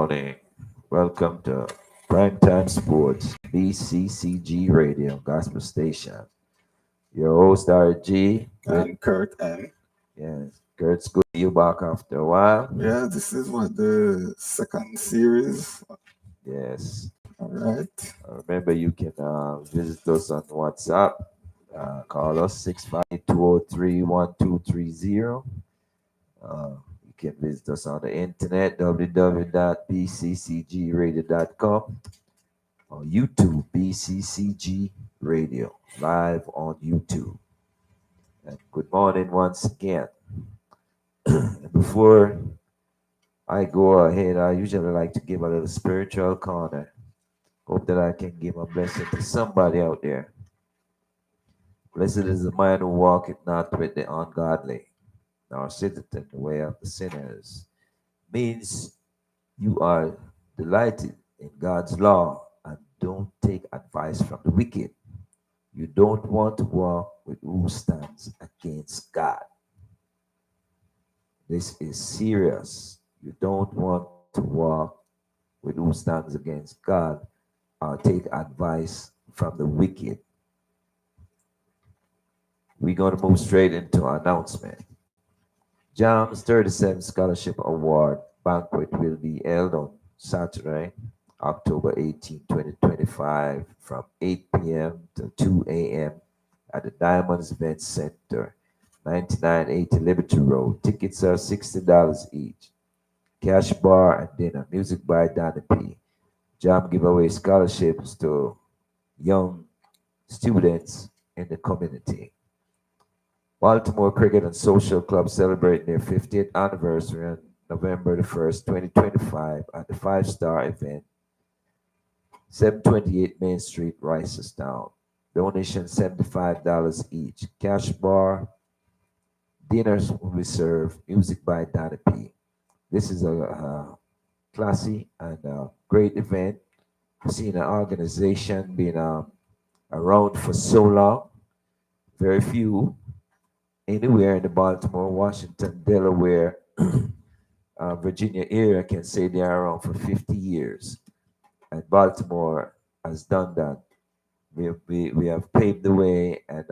morning. Welcome to Primetime Sports, BCCG Radio, Gospel Station. Your host, RG. And Kurt M. Yes, Kurt's good to you back after a while. Yeah, this is what the second series. Yes. All right. Remember, you can visit us on WhatsApp. Call us 652031230. You can visit us on the internet, www.bccgradio.com. On YouTube, BCCG Radio, live on YouTube. And good morning once again. Before I go ahead, I usually like to give a little spiritual corner. Hope that I can give a blessing to somebody out there. Blessed is the man who walketh not with the ungodly, nor sitteth in the way of the sinners. Means you are delighted in God's law and don't take advice from the wicked. You don't want to walk with who stands against God. This is serious. You don't want to walk with who stands against God or take advice from the wicked. We're going to move straight into announcement. JAM's 37th Scholarship Award banquet will be held on Saturday, October 18, 2025, from 8 p.m. to 2 a.m. at the Diamonds Event Center, 9980 Liberty Road. Tickets are $60 each. Cash bar and dinner. Music by Danny P. JAM giveaway scholarships to young students in the community. Baltimore Cricket and Social Club celebrating their 50th anniversary on November the 1st, 2025 at the five-star event, 728 Main Street, Ricerstown. Donation $75 each. Cash bar, dinners will be served. Music by Danny P. This is a classy and great event. I've seen an organization being around for so long. Very few anywhere in the Baltimore, Washington, Delaware, Virginia area can say they are around for 50 years. And Baltimore has done that. We have paved the way and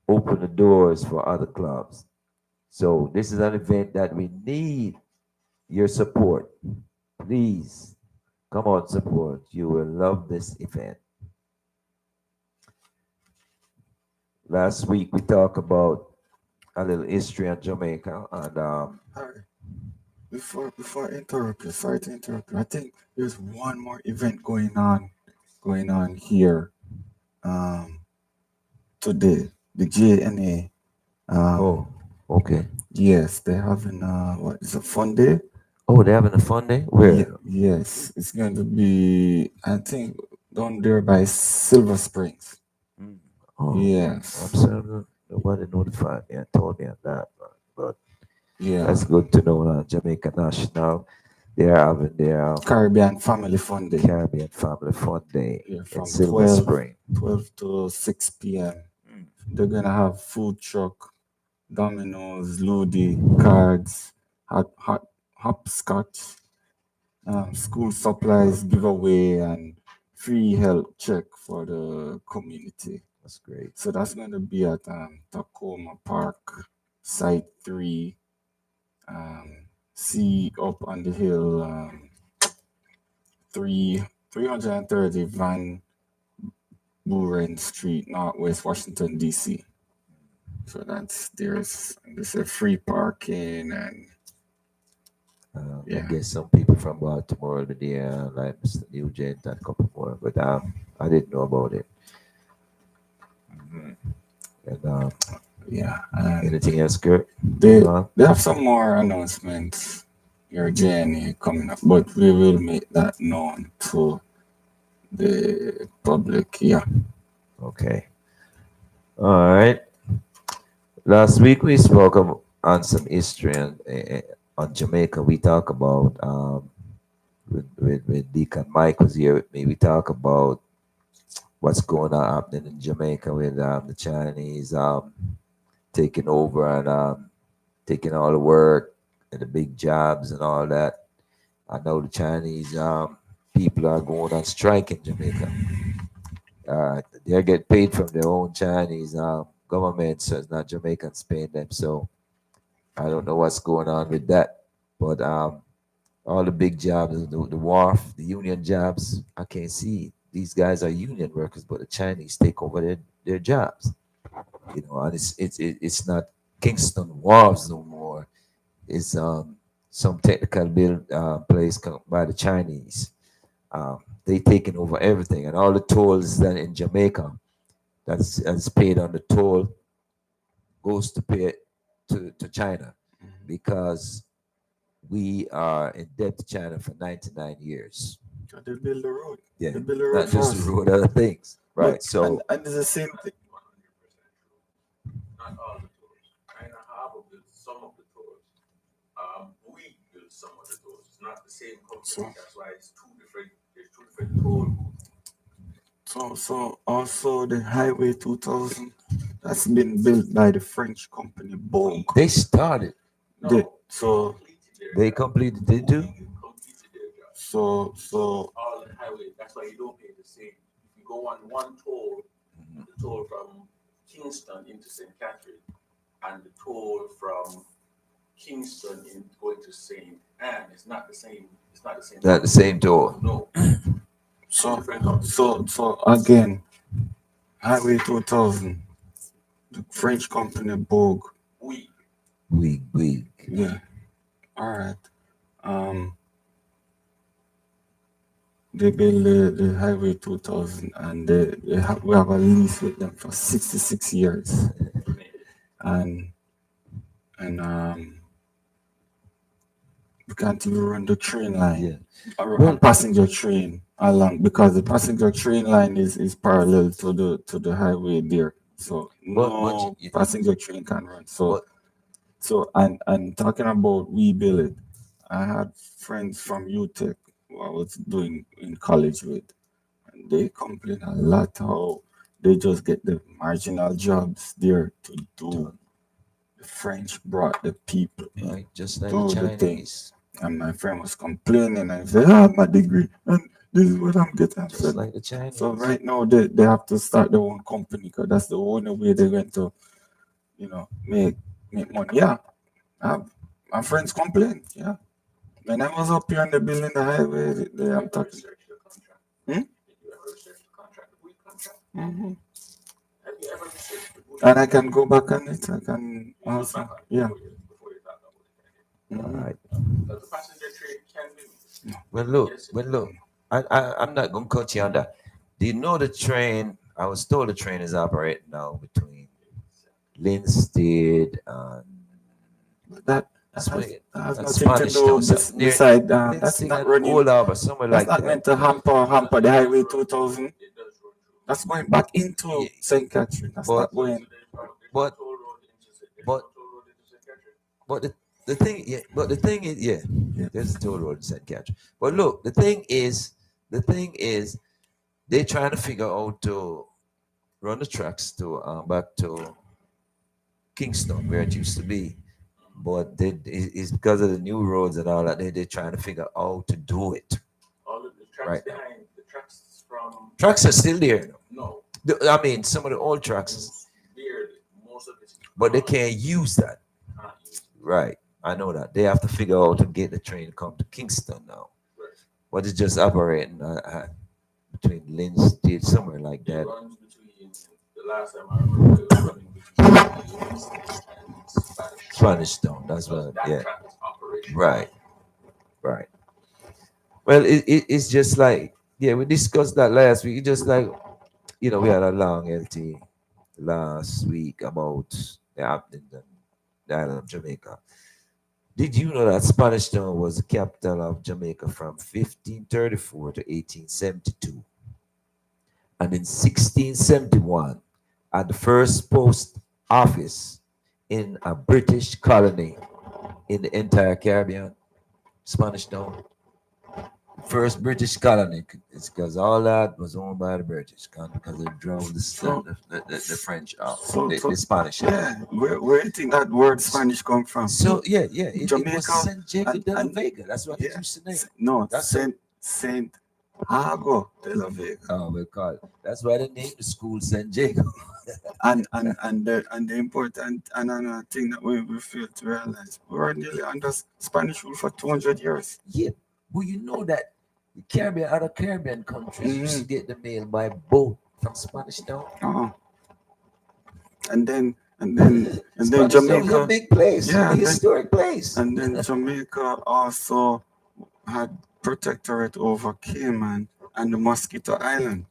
opened the doors for other clubs. So this is an event that we need your support. Please come on, support. You will love this event. Last week we talked about a little history on Jamaica, and All right. Before I interrupt you, sorry to interrupt you. I think there's one more event going on here today. The JNA. oh, okay. Yes, they're having what is a fun day? Oh, they're having a fun day. Yeah, Where? yes, it's going to be, I think, down there by Silver Springs. Mm. Oh, I'm Yes, sorry, nobody notified me and told me on that, but yeah. that's good to know. Jamaica National, they are having their Caribbean Family Fun Day. Caribbean Family Fun Day Yeah, in from Silver Spring. 12 to 6 p.m. Mm. They're gonna have food truck, dominoes, ludi, cards, hopscotch, school supplies giveaway, and free health check for the community. That's great. So that's gonna be at Tacoma Park, Site 3. Um, See up on the hill, 330 Van Buren Street, Northwest Washington, D.C. So there's a free parking and I yeah. guess some people from Baltimore will be there, like Mr. Nugent and a couple more, but I didn't know about it. Mhm. And Yeah, and anything else, Kurt? they they have some more announcements. Your journey coming up, but we will make that known to the public. Yeah. Okay. All right. Last week we spoke on some history on Jamaica. We talk about with Deacon Mike was here with me. We talk about what's going on happening in Jamaica with the Chinese taking over and taking all the work and the big jobs and all that. I know the Chinese people are going on strike in Jamaica. They get paid from their own Chinese government, so it's not Jamaicans paying them. So I don't know what's going on with that. But all the big jobs, the wharf, the union jobs, I can't see it. These guys are union workers, but the Chinese take over their jobs. And it's not Kingston Wharves no more. It's some technical build place by the Chinese. They taking over everything, and all the tolls that in Jamaica that's paid on the toll goes to pay to China because we are in debt to China for 99 years. So they build the road. Yeah, They build the road not just first. the road, other things. Right. But, So and it's the same thing. 100% true. Not all the tours. China Harbor built some of the tours. We built some of the tours. It's not the same company. So- That's why it's two different. There's two different toll booths. So also the Highway 2000 that's been built by the French company Bogue. they started. No, They, so They completed. They do. completed their job. so All the highway. That's why you don't pay the same. If you go on one toll, the toll from Kingston into St. Catherine, and the toll from Kingston in going to St. Anne, it's not the same. It's not the same. Not the same toll. No. so again, Highway 2000, the French company Bogue. We We Yeah. All right. They build the Highway 2000 and we have a lease with them for 66 years. And we can't even run the train line. yeah. A passenger train along because the passenger train line is parallel to the highway there. So no you- passenger train can run. So But- so and talking about we build it, I had friends from UTech who I was doing in college with, and they complain a lot how they just get the marginal jobs there to do. The French brought the people in. Right. Just like Do the the thing. Chinese. And my friend was complaining and said, I have my degree and this is what I'm getting. I Just said, like the Chinese. so right now they have to start their own company because that's the only way they're going to, make money. Yeah. My friends complain. Yeah. When I was up here on the building the highway, I'm talking. researched the contract. Hmm? Did you ever research the contract, the we contract? Mhm. Have you ever researched the we And I can go back on it. I can You look also, back on it yeah. before you talk about it. All Mhm. right. Because the passenger train can be. Well, look. I'm not gonna cut you on that. Do you know the train? I was told the train is operating now between Linstead and But that That's has, what- has that's nothing to Spanish do town, with so near- beside that's Linstead not and running. Old Harbour, somewhere That's like not that. meant to hamper the highway 2000. It does run through. That's going back into Yeah. St. Catherine. That's But- not going. So there's But- no toll road into St. but- There's no toll road into St. Catherine. But the thing is, Yeah. there's a toll road in St. Catherine. But look, the thing is, they're trying to figure out to run the tracks to back to Kingston where it used to be. But it's because of the new roads and all that. They're trying to figure out how to do it. All of the tracks Right. behind the tracks from Tracks are still there. no, I mean, some of the old tracks, barely. Most of it's but they can't use that. can't use. Right. I know that. They have to figure out to get the train to come to Kingston now. Right. But it's just operating between Linstead, somewhere like It that. runs between the last time I remember it was running between Linstead and Spanish Town. That's So what. that Yeah. track is operational. Right. Right. Well, it's just like, yeah, we discussed that last week. It's just like, we had a long LT last week about the island of Jamaica. Did you know that Spanish Town was the capital of Jamaica from 1534 to 1872? And in 1671, at the first post office in a British colony in the entire Caribbean, Spanish Town. First British colony. It's because all that was owned by the British because they drove So, the French out, so, the so Spanish out. yeah, where do you think that word Spanish come from? So yeah, it was Jamaica Saint Jacob de la and Vega. That's what it yeah, used to name. no, That's a, Saint Ago de la Vega. oh we call it. That's why they named the school Saint Jacob. And the important and another thing that we fail to realize, we were nearly under Spanish rule for 200 years. Yeah, well you know that the Caribbean, other Caribbean countries used to Mhm. get the mail by boat from Spanish Town. Uh-huh. And then and then and then Spanish Town is a Jamaica, big place, yeah, a historic place. and then Jamaica also had protectorate over Cayman and the Mosquito Island.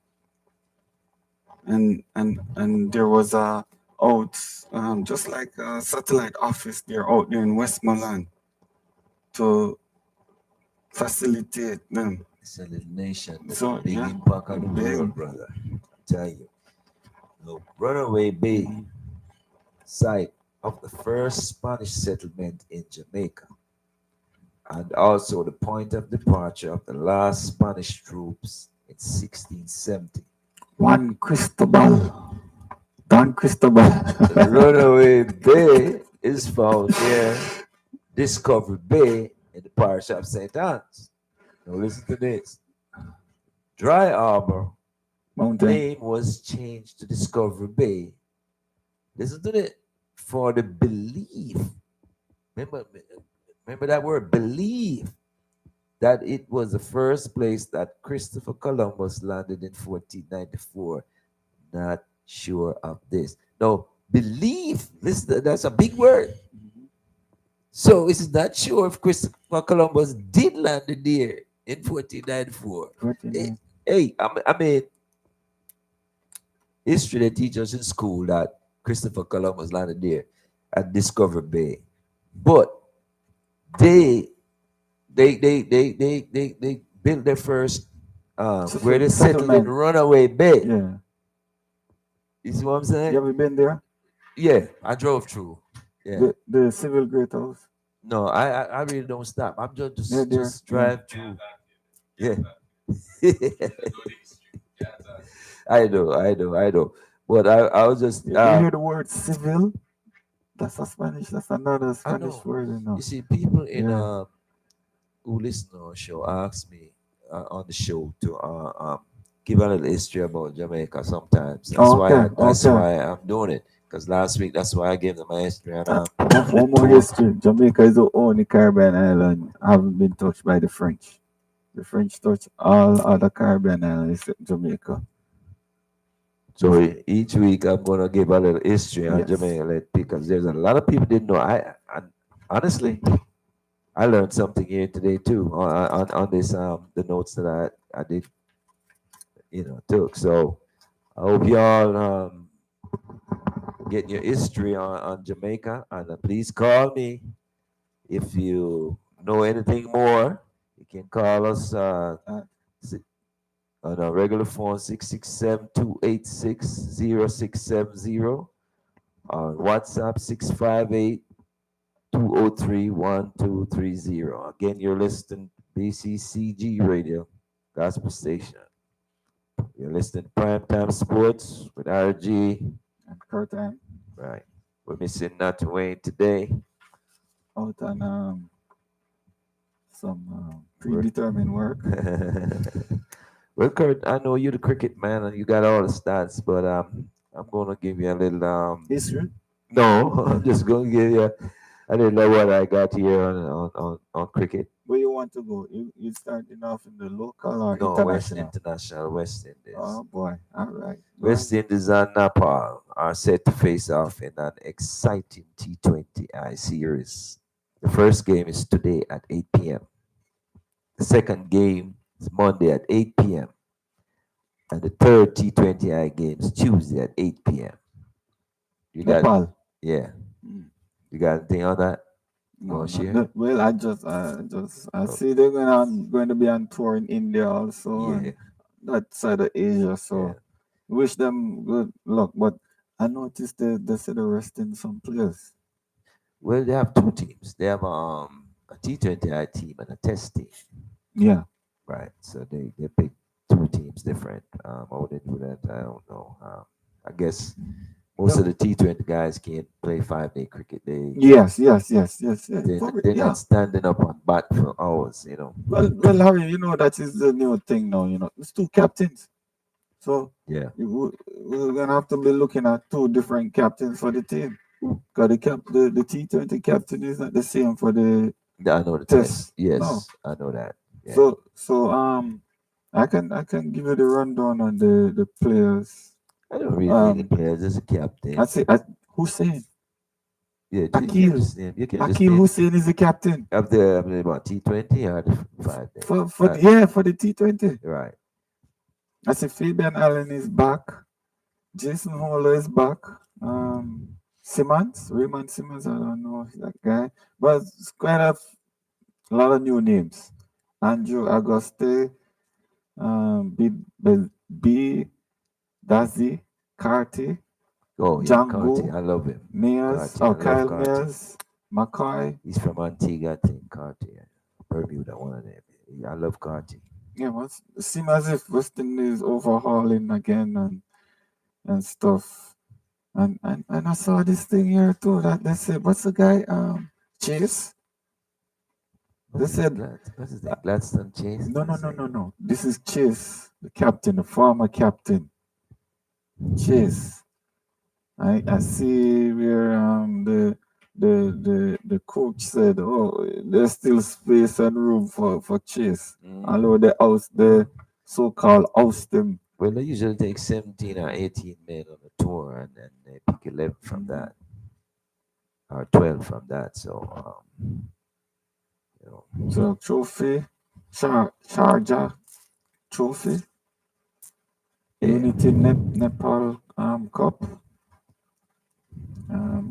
And there was a out just like a satellite office there out there in Westmoreland to facilitate them. It's a little nation with So a big yeah, impact on the big. world, brother. I tell you. The Runaway Bay, site of the first Spanish settlement in Jamaica, and also the point of departure of the last Spanish troops in 1670. Juan Cristobal, Don Cristobal. The Runaway Bay is found near Discovery Bay in the parish of St. Anne's. Now listen to this. Dry Harbor Mountain. name was changed to Discovery Bay. Listen to it. For the belief. Remember that word, belief, that it was the first place that Christopher Columbus landed in 1494. Not sure of this. No, belief. Listen, that's a big word. So it's not sure if Christopher Columbus did land there in 1494. Hey, I mean, history they teach us in school that Christopher Columbus landed there at Discovery Bay, but they built their first where they settled in Settlement. Runaway Bay. Yeah. You see what I'm saying? You ever been there? Yeah, I drove through. Yeah. The Civil Great House. No, I really don't stop. I'm just Yeah, there. just drive through. Yeah. I know. But I was just You hear the word civil? That's a Spanish. That's another Spanish know. word, you know. you see people in Yeah. who listen to our show ask me on the show to give a little history about Jamaica sometimes. That's that's okay. why I'm doing it. Because last week that's why I gave them my history and One more history. Jamaica is the only Caribbean island haven't been touched by the French. The French touch all other Caribbean islands except Jamaica. so each week I'm gonna give a little history on Yes. Jamaica because there's a lot of people didn't know. I honestly I learned something here today too on this the notes that I did took. So I hope y'all getting your history on Jamaica and please call me if you know anything more. You can call us si- on our regular phone 667-286-0670 on WhatsApp 658-203-1230. Again, you're listening to BCCG Radio, Gospel Station. You're listening to Primetime Sports with RG. And Curtin Right. We're missing Nat Wayne today. out on some predetermined work. Well, Kurt, I know you're the cricket man and you got all the stats, but I'm gonna give you a little History. no, I'm just gonna give you I didn't know what I got here on cricket. Where you want to go? You starting off in the local or No, West international? West Indies. Oh boy. All right. West Indies and Nepal are set to face off in an exciting T20I series. The first game is today at 8 p.m. The second game is Monday at 8 p.m. And the third T20I game is Tuesday at 8 p.m. You got Nepal. yeah. Mm. You got anything on that? No, share? no, well, I see they're going to be on tour in India also, Yeah. and that side of Asia. So Yeah. wish them good luck. But I noticed they said they're resting some players. Well, they have two teams. They have a T20I team and a test team. Yeah, Right. So they pick two teams different. How they do that, I don't know. I guess most of the T20 guys can't play 5 day cricket. Yes, yes, yes, yes, yes. They're Yeah. not standing up on bat for hours. Well, Harry, that is the new thing now. It's two captains, so Yeah. we're gonna have to be looking at two different captains for the team. Because the T20 captain is not the same for the I know the test. test. No. Yes, I know that. Yeah. So I can give you the rundown on the players. I don't really need the Um, players. Just a I captain. say Hussein Yeah, you can Akil just name. You can just Akil name Hussein is the captain of the what T20 or the 5 day. for the T20. Right. I say Fabian Allen is back. Jason Holler is back. Raymond Simmons, I don't know that guy, but it's quite a lot of new names. Andrew Auguste, B. Dazi, Carty, Oh yeah, Carty. Django, I love him. Mears, Carty. I love Kyle Carty. Mears, McCoy. He's from Antigua, I think. Carty. Bermuda, one of them. Yeah, I love Carty. Yeah, it seems as if West Indies overhauling again and stuff. And I saw this thing here too that they said, what's the guy? Chase. They said, What's his name? Gladstone Chase. no, no, What's his no, no, name? no. This is Chase, the captain, the former captain. Chase. I see where the coach said, oh, there's still space and room for Chase. Although the so-called oust him. Well, they usually take 17 or 18 men on a tour, and then they pick 11 from that, or 12 from that. So, you know, So trophy, Sharjah trophy, yeah. Unity Nepal Cup.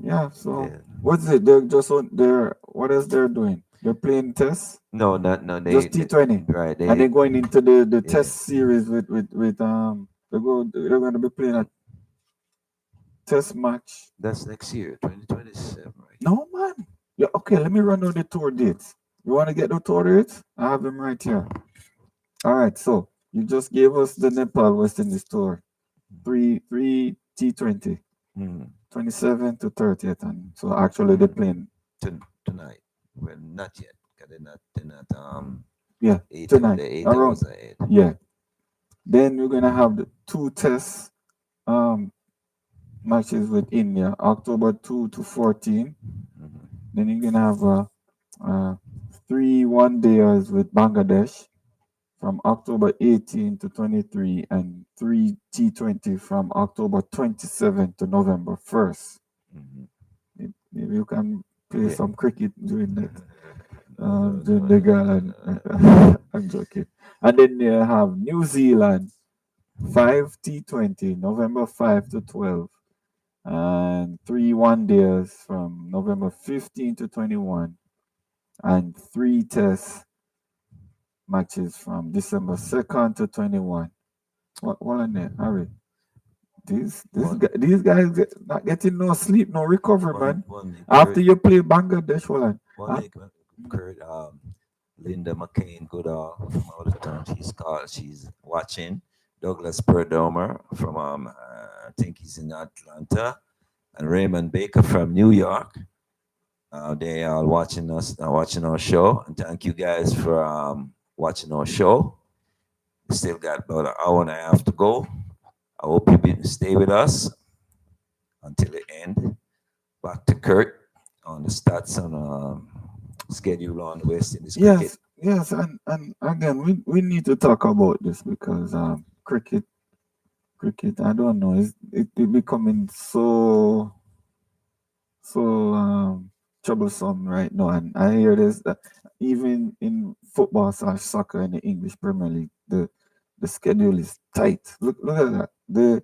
Yeah. So Yeah. what's it? They're just on there. What else they're doing? They're playing tests. No, not no. Just T20, Right. and they're going into the Yeah. test series with they're going to be playing a test match. That's next year, 2027, right? No man. Yeah. Okay. Let me run down the tour dates. You want to get the tour dates? I have them right here. All right. So you just gave us the Nepal West Indies tour, three T20. Mm. 27 to 30th, and so actually they're playing Tonight. Well, not yet. 'Cause they're not yeah 8, tonight they're 8 around hours ahead. yeah. Then we're gonna have the two test um matches with India, October 2 to 14. Mhm. Then you're gonna have 3 1 days with Bangladesh from October 18 to 23, and 3 T20 from October 27 to November 1st. Mhm. Maybe you can play Yeah. some cricket during that. No, During no, the no, gala. no, no. I'm joking. And then you have New Zealand 5 T20, November 5 to 12, and 3 1 days from November 15 to 21, and 3 test matches from December 2nd to 21. What on there, Harry? These guys not getting no sleep, no recovery, man. One After you play Bangladesh, hold on. One day, Kurt, Linda McCain Goodall from out of town. She's watching. Douglas Perdomer from I think he's in Atlanta, and Raymond Baker from New York. They are watching us, watching our show, and thank you guys for watching our show. We still got about an hour and a half to go. I hope you stay with us until the end. Back to Kurt on the stats on schedule on the West Indies cricket. Yes, and again, we need to talk about this because cricket, I don't know, it becoming so troublesome right now, and I hear this that even in football slash soccer in the English Premier League, the schedule is tight. Look at that.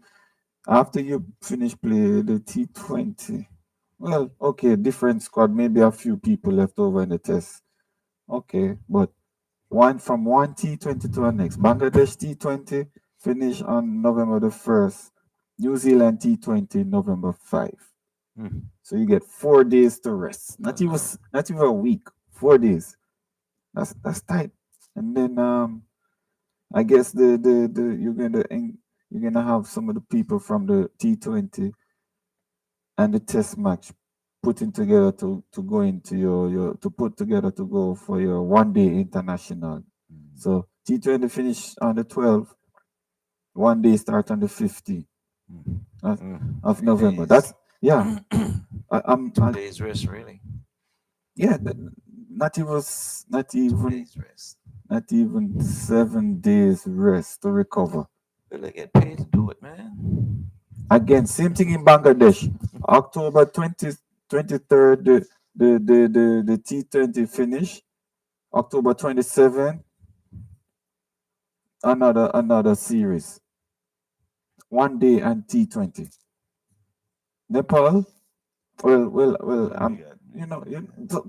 After you finish play the T20, well, okay, different squad, maybe a few people left over in the test. Okay, but one T20 to the next. Bangladesh T20 finish on November the 1st. New Zealand T20 November 5. Hmm. So you get 4 days to rest. Not even a week. 4 days. That's tight. And then I guess the you're gonna have some of the people from the T20 and the Test match putting together to go into your to put together to go for your 1 day international. So T20 finish on the 12th, 1 day start on the 15th of, of 3 November. days. That's yeah. I'm 2 days rest, really. yeah. Not even not 2 even days rest. not even 7 days rest to recover. Well, they get paid to do it, man. Again, same thing in Bangladesh. October 20th, 23rd, the T20 finish. October 27th, another series. 1 day and T20. Nepal, well, What we got?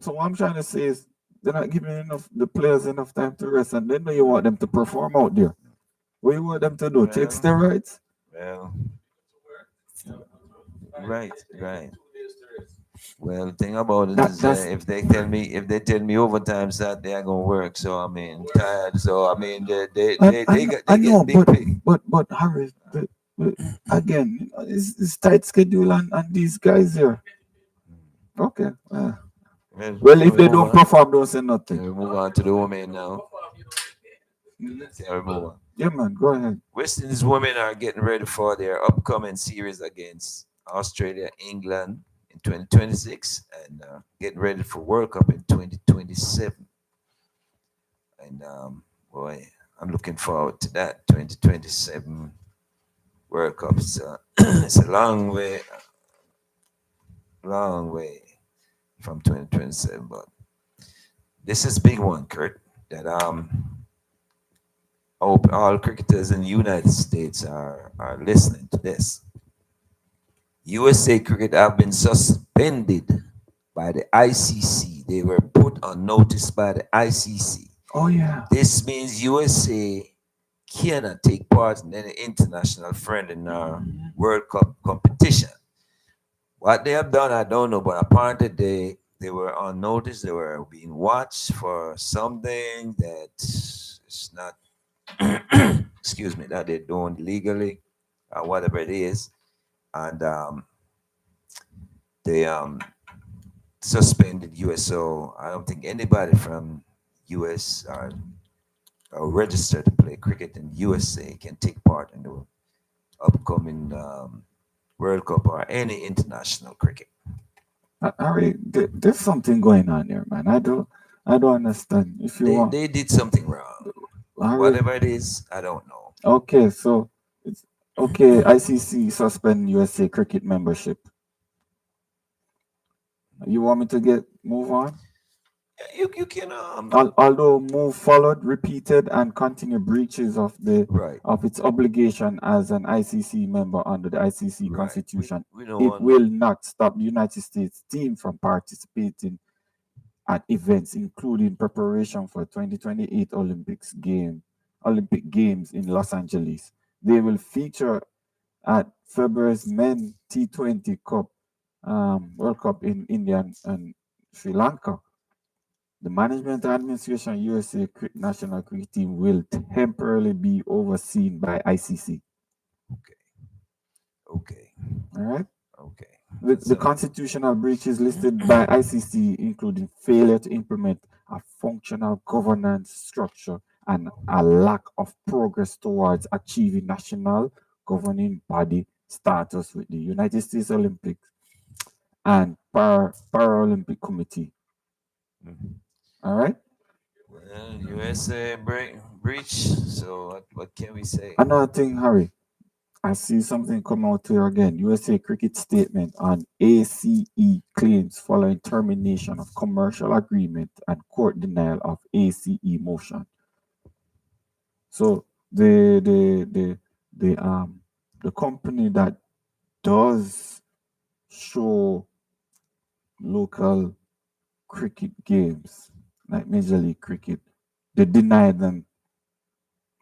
so what I'm trying to say is they're not giving enough the players enough time to rest, and then you want them to perform out there. What you want them to do? Take Well, steroids? well, To work. right, They right. get 2 days to rest. Well, the thing about it is, That's if they tell me overtime Saturday, I gonna work. So I mean, tired. So I mean, I they know, get big but pay. Harry, again, it's tight schedule and these guys here. Okay, well, Can if we they move don't on? perform, don't say Can nothing. we move on to the women now? Perform, you don't get paid. Can we move on? Yeah, man, go ahead. West Indies women are getting ready for their upcoming series against Australia, England in 2026, and getting ready for World Cup in 2027. And boy, I'm looking forward to that 2027 World Cup. So it's a long way from 2027, but this is a big one, Kurt. That I hope all cricketers in the United States are listening to this. USA Cricket have been suspended by the ICC. They were put on notice by the ICC. Oh yeah. This means USA cannot take part in any international friendly nor World Cup competition. What they have done, I don't know, but apparently they were on notice. They were being watched for something that is not, excuse me, that they're doing legally or whatever it is, and they suspended US. So I don't think anybody from US are registered to play cricket in USA can take part in the upcoming World Cup or any international cricket. Harry, there's something going on here, man. I don't understand. If you They want, they did something wrong. Harry, Whatever it is, I don't know. okay, so it's okay. ICC suspend USA cricket membership. You want me to move on? Yeah, you can Although move followed repeated and continued breaches of the right, of its obligation as an ICC member under the ICC right. Constitution, We don't it want will not stop the United States team from participating at events including preparation for 2028 Olympic Games in Los Angeles. They will feature at February's Men T20 Cup World Cup in India and Sri Lanka. The management and administration USA national cricket team will temporarily be overseen by ICC. okay, okay, All right. okay. The constitutional breaches listed by ICC, including failure to implement a functional governance structure and a lack of progress towards achieving national governing body status with the United States Olympic and Paralympic Committee. Mhm. All right. Well, USA breach. So what can we say? Another thing, Harry, I see something come out here again. USA Cricket statement on ACE claims following termination of commercial agreement and court denial of ACE motion. So the company that does show local cricket games like Major League Cricket, they deny them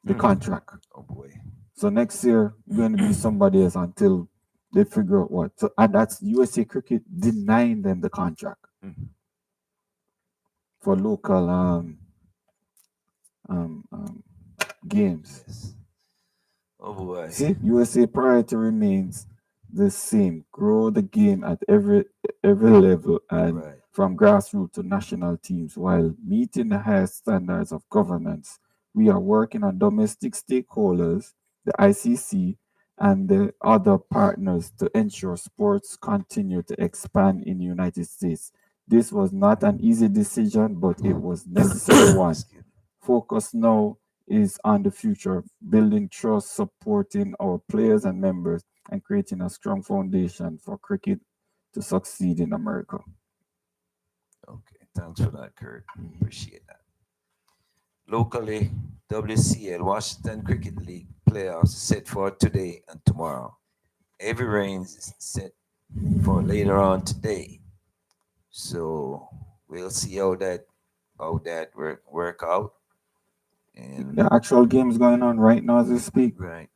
the Mhm. contract. Oh boy. So next year, going to be somebody else until they figure out what. So and that's USA Cricket denying them the contract Mhm. for local um, games. Yes. Oh boy. See, USA priority remains the same. Grow the game at every level and Right. from grassroots to national teams while meeting the highest standards of governance. We are working on domestic stakeholders, the ICC, and the other partners to ensure sports continue to expand in the United States. This was not an easy decision, but it was necessary one. Excuse me. Focus now is on the future, building trust, supporting our players and members, and creating a strong foundation for cricket to succeed in America. Okay. Thanks for that, Kurt. Appreciate that. Locally, WCL Washington Cricket League playoffs set for today and tomorrow. Heavy rains is set for later on today. So we'll see how that work out. And The actual game is going on right now as we speak. right,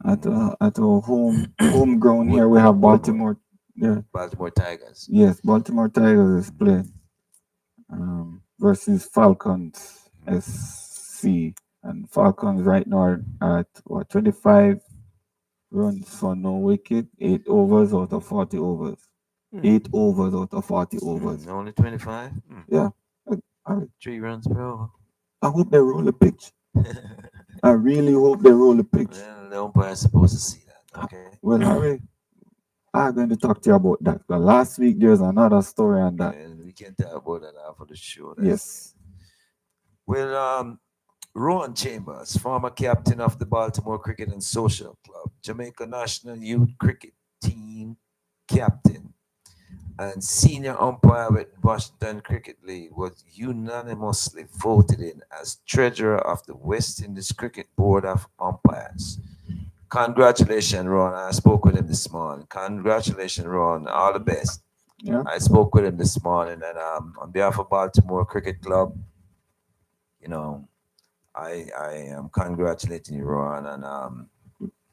At our home ground here, we have Baltimore. Yeah, Baltimore Tigers. yes, Baltimore Tigers is playing versus Falcons SC, and Falcons right now are at what 25 runs for no wicket, 8 overs out of 40 overs. 8 overs out of 40 overs. Only 25. Yeah. I, 3 runs per over. I hope they roll the pitch. I really hope they roll the pitch. Well, the umpire is supposed to see that. Okay. Well, Harry, I'm going to talk to you about that. But last week there's another story on that. And we can talk about that after the show. Yes. Well, Rowan Chambers, former captain of the Baltimore Cricket and Social Club, Jamaica National Youth Cricket Team captain, and senior umpire with Washington Cricket League, was unanimously voted in as treasurer of the West Indies Cricket Board of Umpires. Congratulations, Ron. I spoke with him this morning. Congratulations, Ron. All the best. Yeah. I spoke with him this morning, and on behalf of Baltimore Cricket Club, you know, I am congratulating you, Ron, and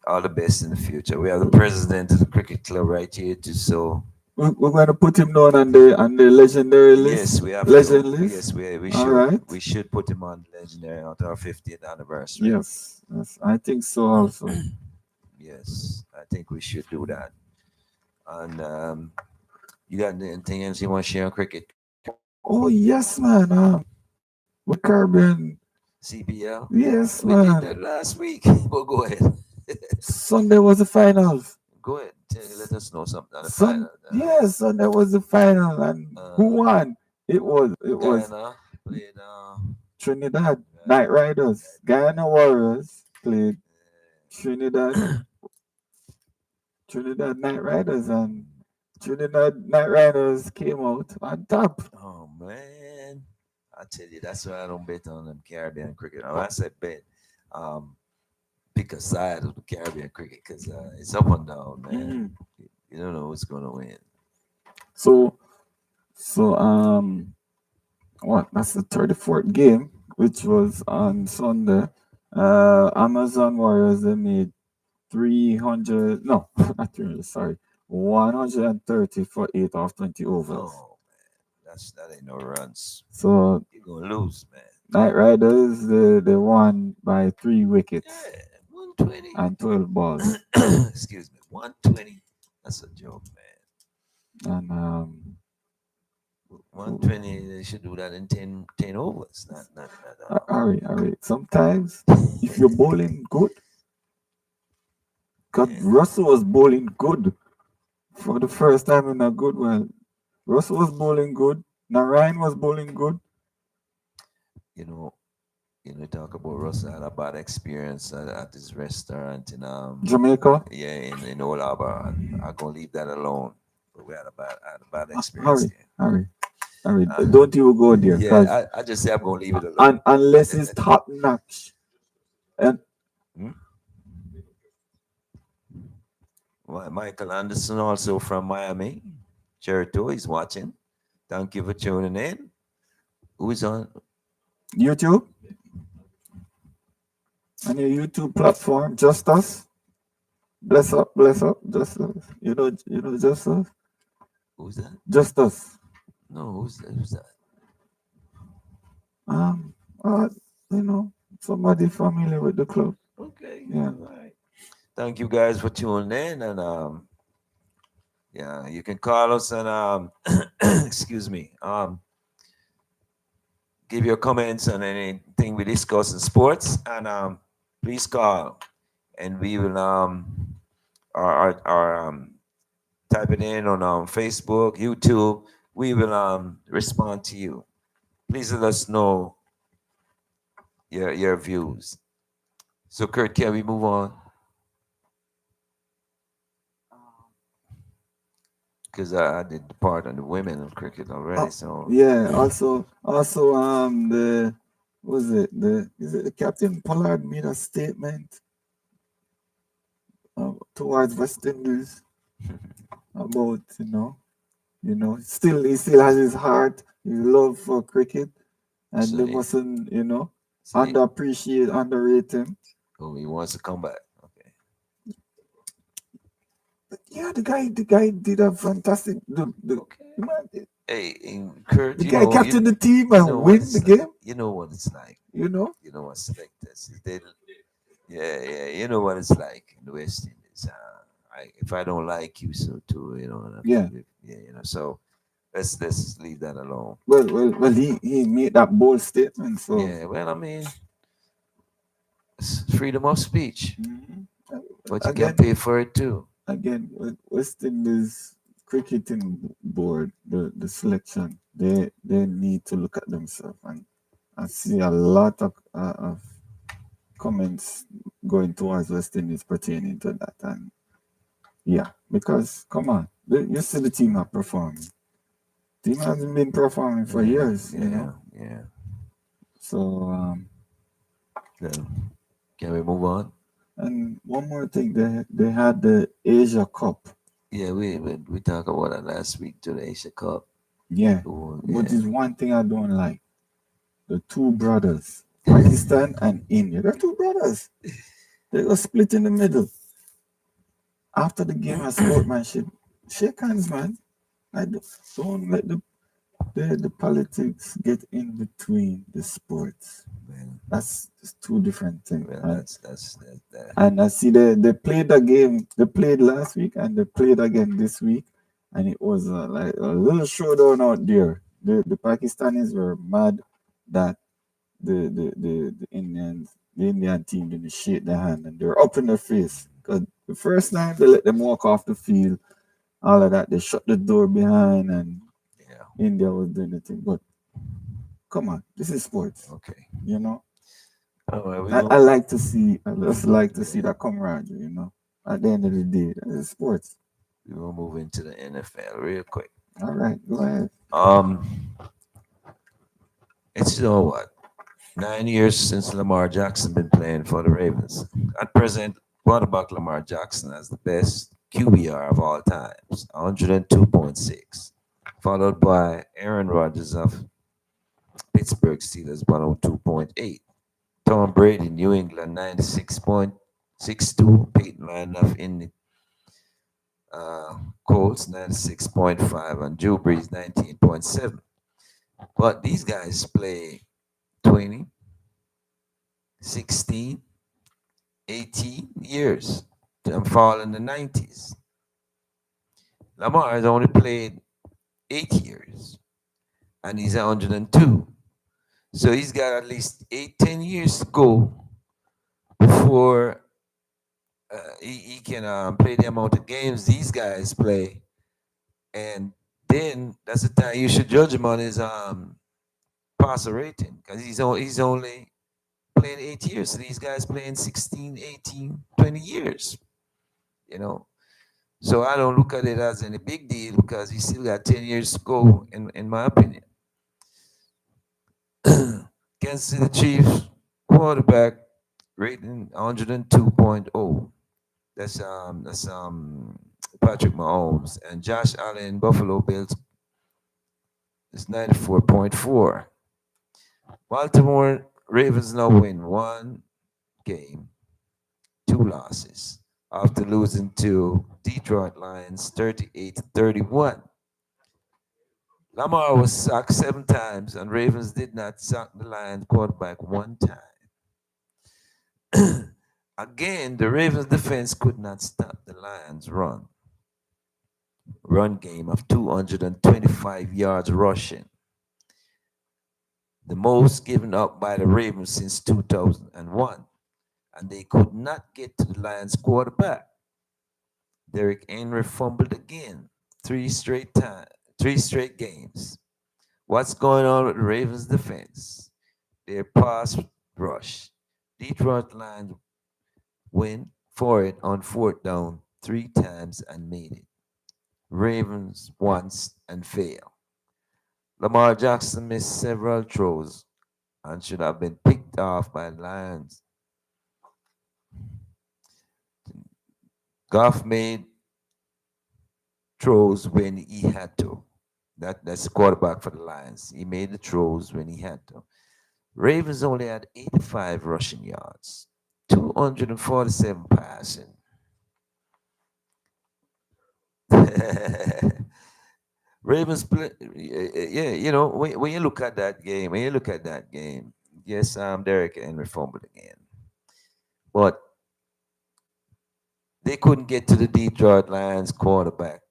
all the best in the future. We have the president of the cricket club right here too, so We're going to put him down on the legendary list. yes, we have Legend to. list? Yes, we All should. right. We should put him on the legendary on our 50th anniversary. Yes. Yes. I think so also. Yes, I think we should do that. And you got anything else you want to share on cricket? Oh yes, man. With Caribbean. CPL? Yes, We did man. that last week. Well, go ahead. Sunday was the finals. Go ahead. Let us know something on the Sun, final. yes, Sunday was the final, and who Uh, won? It was Guyana played. Trinidad Night Riders. Guyana Warriors played Trinidad Night Riders, and Trinidad Night Riders came out on top. Oh man, I tell you, that's why I don't bet on them Caribbean cricket. Oh, I said bet, pick a side of the Caribbean cricket because it's up and down, man. Mhm. You don't know who's gonna win. So what? That's the 34th game, which was on Sunday. Amazon Warriors, they made 300. No, not 300. Sorry, 130 for 8 of 20 overs. Oh man, that ain't no runs. So You're gonna lose, man. Night Riders, they won by 3 wickets Yeah, 120. and 12 balls. Excuse me, 120. That's a joke, man. And 120. They should do that in 10 overs. Not. Harry, sometimes if you're bowling good, because Russell was bowling good for the first time in a good while. Russell was bowling good. Narayan was bowling good. You know, talk about Russell had a bad experience at this restaurant in Jamaica. yeah, in Old Harbor. I'm gonna leave that alone. But we had a bad experience Harry, there. don't even go there. Yeah, I just say I'm gonna leave it alone. Unless it's top notch. And Michael Anderson, also from Miami, Cherito, is watching. Thank you for tuning in. Who's on? YouTube. On your YouTube platform, Just Us. Bless up, Just Us. You know, Just Us. Who's that? Just Us. No, who's that? You know, somebody familiar with the club. Okay. Yeah. All right. Thank you guys for tuning in, and yeah, you can call us and excuse me, give your comments on anything we discuss in sports, and please call, and we will type it in on Facebook, YouTube. We will respond to you. Please let us know your views. So, Kurt, can we move on? Because I did the part on the women of cricket already. Oh, So, yeah. Also, the was it the is it the Captain Pollard made a statement towards West Indies about still he still has his heart, his love for cricket, and so, they he, mustn't so he, underrate him. oh, he wants to come back. Okay. But yeah, the guy did a fantastic Okay. the man, Hey, and Kurt, the guy captained the team and what win the it's game. you know what it's like. You know, You know what selectors. Yeah. You know what it's like in the West Indies. If I don't like you, so too, yeah. yeah, So let's leave that alone. Well, he made that bold statement. So Yeah. Well, I mean, it's freedom of speech, mhm. but you can again, pay for it too. West Indies cricketing board, the selection, they need to look at themselves, and I see a lot of comments going towards West Indies pertaining to that. And yeah, because come on, you see the team are performing. Team hasn't been performing for Yeah. years. Yeah. So Then can we move on? and one more thing, they had the Asia Cup. Yeah, we talked about that last week to the Asia Cup. Yeah, Oh, which yeah. is one thing I don't like. The two brothers, Pakistan and India. They're two brothers. They were split in the middle. After the game of sportsmanship, shake hands, man. Don't let the politics get in between the sports. Well, That's just two different things. well, And, that's that. and I see they played the game. They played last week and they played again this week, and it was like a little showdown out there. The Pakistanis were mad that the Indian team didn't shake their hand and they were up in their face. Because the first time they let them walk off the field, all of that, they shut the door behind and Yeah. India was doing the thing. But come on, this is sports, Okay. you know. All right. I like to see, I just like to see that camaraderie. At the end of the day, that is sports. We will move into the NFL real quick. All right, go ahead. It's what 9 years since Lamar Jackson been playing for the Ravens. At present, quarterback Lamar Jackson has the best QBR of all times, 102.6, followed by Aaron Rodgers of Pittsburgh Steelers, 102.8. Tom Brady, New England, 96.62. Peyton Manning of Indy Colts, 96.5. And Drew Brees, 19.7. But these guys play 20, 16, 18 years and fall in the 90s. Lamar has only played 8 years and he's 102. So he's got at least 10 years to go before he can play the amount of games these guys play. And then that's the time you should judge him on his passer rating because he's only playing 8 years. So these guys playing 16, 18, 20 years, you know. So I don't look at it as any big deal because he still got 10 years to go, in my opinion. Kansas City Chiefs quarterback rating 102.0. That's Patrick Mahomes, and Josh Allen Buffalo Bills is 94.4. Baltimore Ravens now win one game, two losses after losing to Detroit Lions 38-31. Lamar was sacked 7 times, and Ravens did not sack the Lions quarterback one time. Again, the Ravens defense could not stop the Lions' run game of 225 yards rushing, the most given up by the Ravens since 2001, and they could not get to the Lions quarterback. Derrick Henry fumbled again, three straight games. What's going on with the Ravens defense? Their pass rush. Detroit Lions went for it on fourth down 3 times and made it. Ravens once and failed. Lamar Jackson missed several throws and should have been picked off by Lions. Goff made throws when he had to. That's the quarterback for the Lions. He made the throws when he had to. Ravens only had 85 rushing yards, 247 passing. Ravens play, yeah, when you look at that game, yes, Derek Henry fumbled again, but they couldn't get to the Detroit Lions quarterback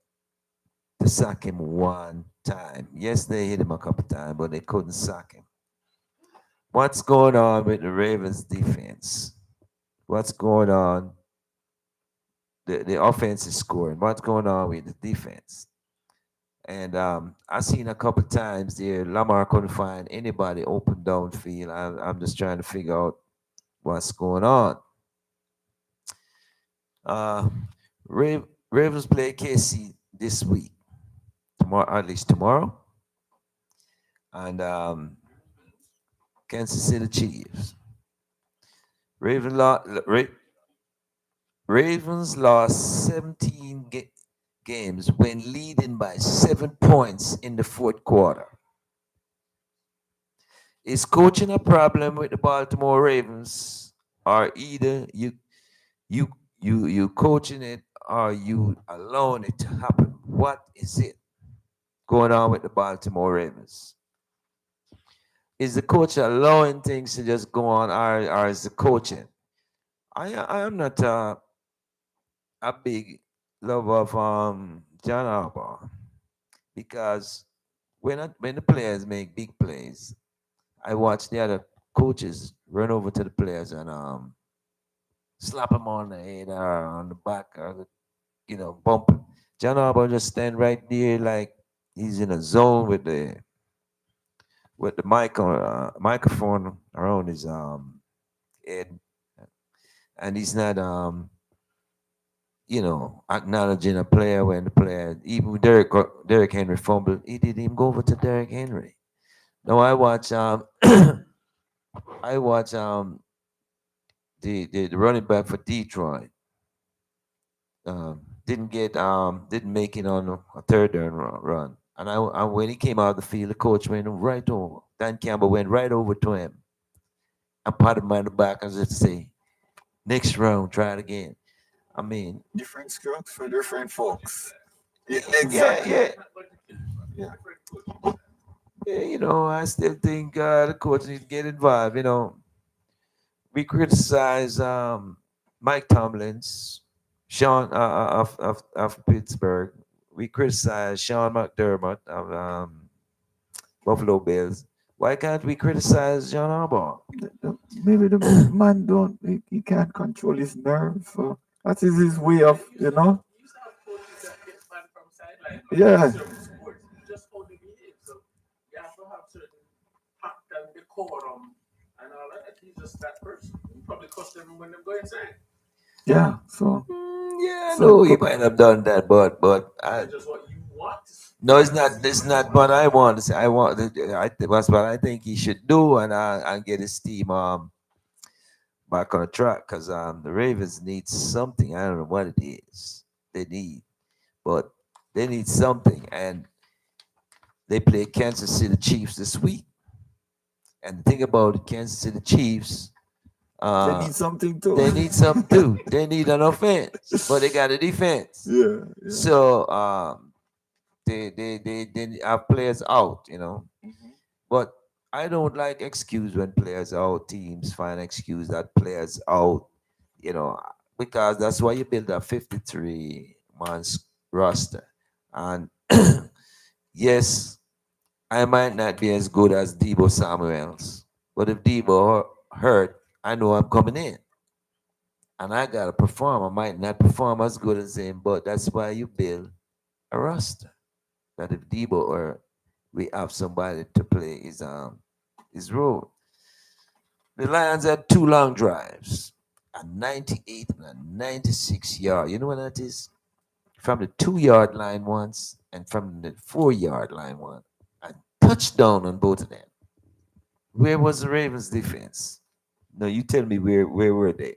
to sack him one time. Yes, they hit him a couple times, but they couldn't sack him. What's going on with the Ravens defense? What's going on? The offense is scoring. What's going on with the defense? And I've seen a couple times there, Lamar couldn't find anybody open downfield. I'm just trying to figure out what's going on. Ravens play KC this week, tomorrow, at least tomorrow, and Kansas City Chiefs. Ravens lost 17 games when leading by 7 points in the fourth quarter. Is coaching a problem with the Baltimore Ravens, or either you coaching it or you allowing it to happen? What is it going on with the Baltimore Ravens? Is the coach allowing things to just go on, or is the coaching? I am not a big lover of John Harbaugh, because when the players make big plays, I watch the other coaches run over to the players and slap them on the head or on the back, or bump. John Harbaugh just stand right there like he's in a zone with the microphone around his head, and he's not acknowledging a player when the player, even Derrick Henry fumbled, he didn't even go over to Derrick Henry. Now I watch I watch the running back for Detroit. Didn't make it on a third down run. And when he came out of the field, the coach went right over. Dan Campbell went right over to him and patted him on the back and just say, "Next round, try it again." I mean, Different strokes for different folks. Yeah, yeah, exactly. yeah, Yeah. yeah. I still think the coach needs to get involved. We criticize Mike Tomlins, Sean of Pittsburgh. We criticize Sean McDermott of Buffalo Bills. Why can't we criticize John Harbaugh? Maybe the man don't he can't control his nerves, so that is his way of You used to have coaches that get banned from sideline Yeah. certain sports, just how they behave. So you have to have certain tact and decorum and all that. He's just that person. You probably cost them when they go inside. Yeah. So Yeah, so no, he might have done that, but That's just what you want. no, it's not. It's not what I want to say. That's what I think he should do, and get his team back on track, because the Ravens need something. I don't know what it is they need, but they need something, and they play Kansas City Chiefs this week. And the thing about the Kansas City Chiefs, they need something too. they need something too. They need an offense, but they got a defense. Yeah. Yeah. So they have players out, Mhm. but I don't like excuse when players out. Teams find excuse that players out you know, because that's why you build a 53 months roster. And yes, I might not be as good as Debo Samuels, but if Debo hurt, I know I'm coming in and I gotta perform. I might not perform as good as him, but that's why you build a roster. That if Debo or we have somebody to play his role. The Lions had two long drives, a 98 and a 96 yard. You know what that is? From the 2 yard line once and from the 4 yard line one. A touchdown on both of them. Where was the Ravens defense? No, you tell me where were they?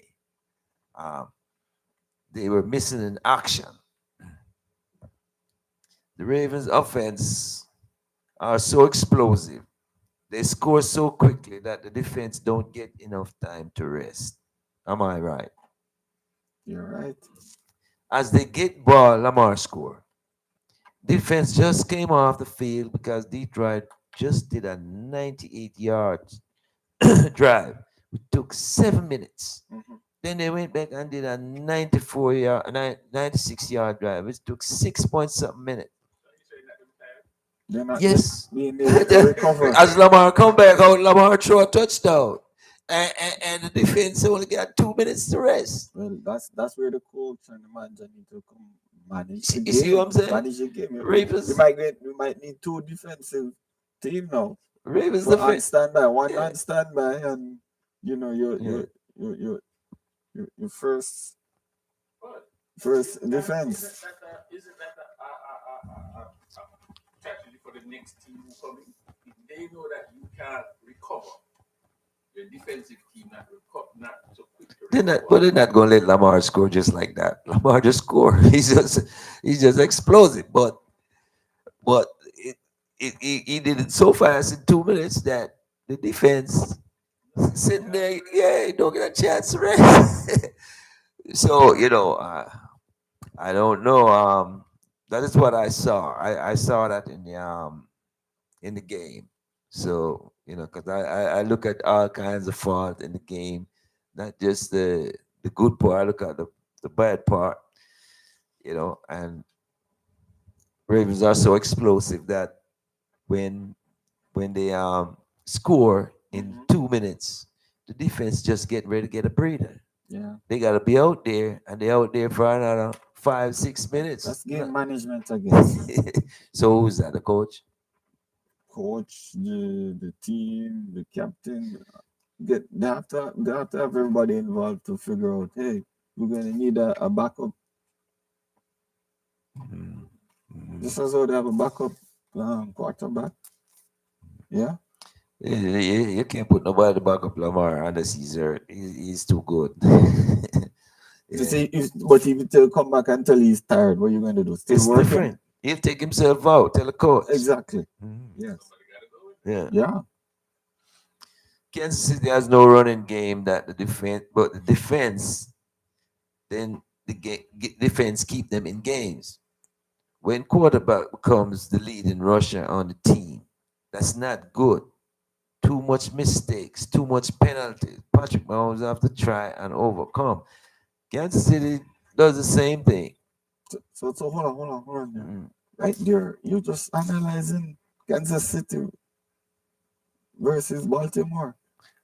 Um, they were missing in action. The Ravens offense are so explosive. They score so quickly that the defense don't get enough time to rest. Am I right? You're right. As they get ball, Lamar score. Defense just came off the field because Detroit just did a 98 yards drive. It took 7 minutes. Mhm. Then they went back and did a 96 yard drive. It took 6 point something minutes. They're not Yes. being able to recover. As Lamar come back out, Lamar throw a touchdown. And the defense only got 2 minutes to rest. Well, that's where the coach and the manager need to come manage the You see what I'm game. saying? Manage the game. Ravens, We might need two defensive team now. Ravens But on defense. standby, one Yeah. on standby, and you know Yeah. your first But first isn't defense. isn't that a strategy for the next team who come in? If they know that you can't recover, your defensive team not so quick to They're not, recover. but they're not gonna let Lamar score just like that. Lamar just score. He's just explosive. But he did it so fast in 2 minutes that the defense sitting there, yeah, don't get a chance to rest. So I don't know. That is what I saw. I saw that in the game. So because I look at all kinds of fault in the game, not just the good part. I look at the bad part. And Ravens are so explosive that when they score in Mhm. 2 minutes, the defense just get ready to get a breather. Yeah, They got to be out there, and they out there for another 5 6 minutes. that's game management again. So who's that? The coach? Coach, the team, the captain. They have to have everybody involved to figure out. Hey, we're gonna need a backup. Mhm. Mhm. Just as how they have a backup quarterback. Yeah. You can't put nobody back up Lamar unless he's hurt. He's too good. To Yeah. say, but if you tell come back and tell he's tired, what you going to do? Still It's working? different. He'll take himself out. Tell the coach. Exactly. Mhm. Yes. Somebody gotta go. Yeah. Yeah. Kansas City has no running game that the defense, but the defense, then defense keep them in games. When quarterback becomes the leading rusher on the team, that's not good. Too much mistakes, too much penalties. Patrick Mahomes have to try and overcome. Kansas City does the same thing. So hold on there. Mm. Right there, you just analyzing Kansas City versus Baltimore.